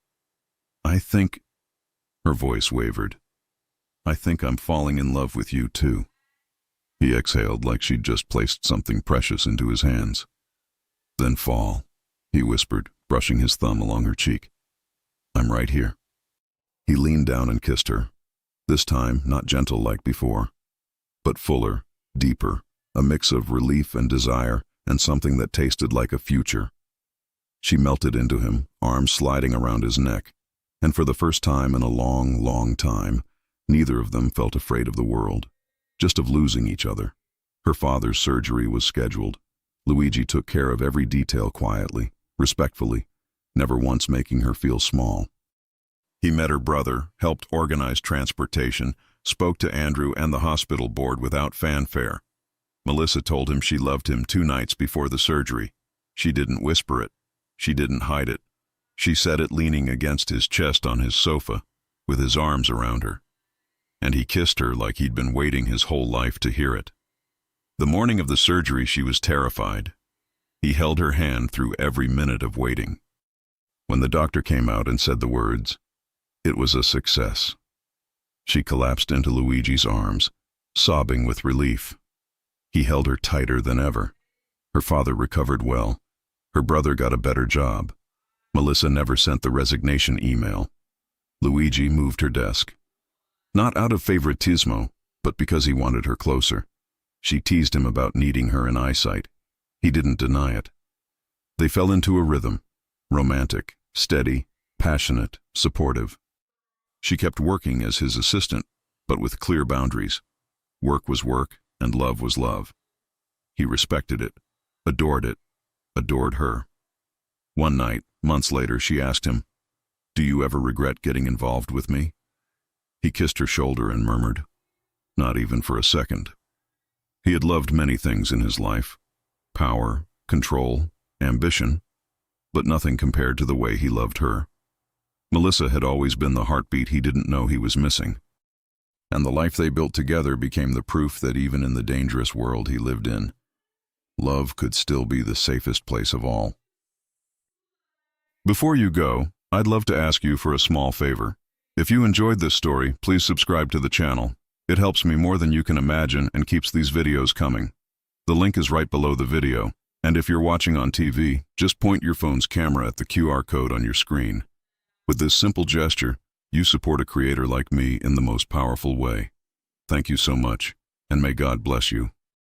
I think, her voice wavered, I think I'm falling in love with you too. He exhaled like she'd just placed something precious into his hands. Then fall, he whispered, brushing his thumb along her cheek. I'm right here. He leaned down and kissed her, this time not gentle like before, but fuller, deeper, a mix of relief and desire and something that tasted like a future. She melted into him, arms sliding around his neck, and for the first time in a long, long time, neither of them felt afraid of the world, just of losing each other. Her father's surgery was scheduled. Luigi took care of every detail quietly, respectfully, never once making her feel small. He met her brother, helped organize transportation, spoke to Andrew and the hospital board without fanfare. Melissa told him she loved him 2 nights before the surgery. She didn't whisper it. She didn't hide it. She said it leaning against his chest on his sofa, with his arms around her. And he kissed her like he'd been waiting his whole life to hear it. The morning of the surgery, she was terrified. He held her hand through every minute of waiting. When the doctor came out and said the words, it was a success. She collapsed into Luigi's arms, sobbing with relief. He held her tighter than ever. Her father recovered well. Her brother got a better job. Melissa never sent the resignation email. Luigi moved her desk. Not out of favoritismo, but because he wanted her closer. She teased him about needing her in eyesight. He didn't deny it. They fell into a rhythm, romantic, steady, passionate, supportive. She kept working as his assistant, but with clear boundaries. Work was work, and love was love. He respected it, adored her. One night, months later, she asked him, "Do you ever regret getting involved with me?" He kissed her shoulder and murmured, "Not even for a second." He had loved many things in his life, power, control, ambition, but nothing compared to the way he loved her. Melissa had always been the heartbeat he didn't know he was missing. And the life they built together became the proof that even in the dangerous world he lived in, love could still be the safest place of all. Before you go, I'd love to ask you for a small favor. If you enjoyed this story, please subscribe to the channel. It helps me more than you can imagine and keeps these videos coming. The link is right below the video, and if you're watching on TV, just point your phone's camera at the QR code on your screen. With this simple gesture, you support a creator like me in the most powerful way. Thank you so much, and may God bless you.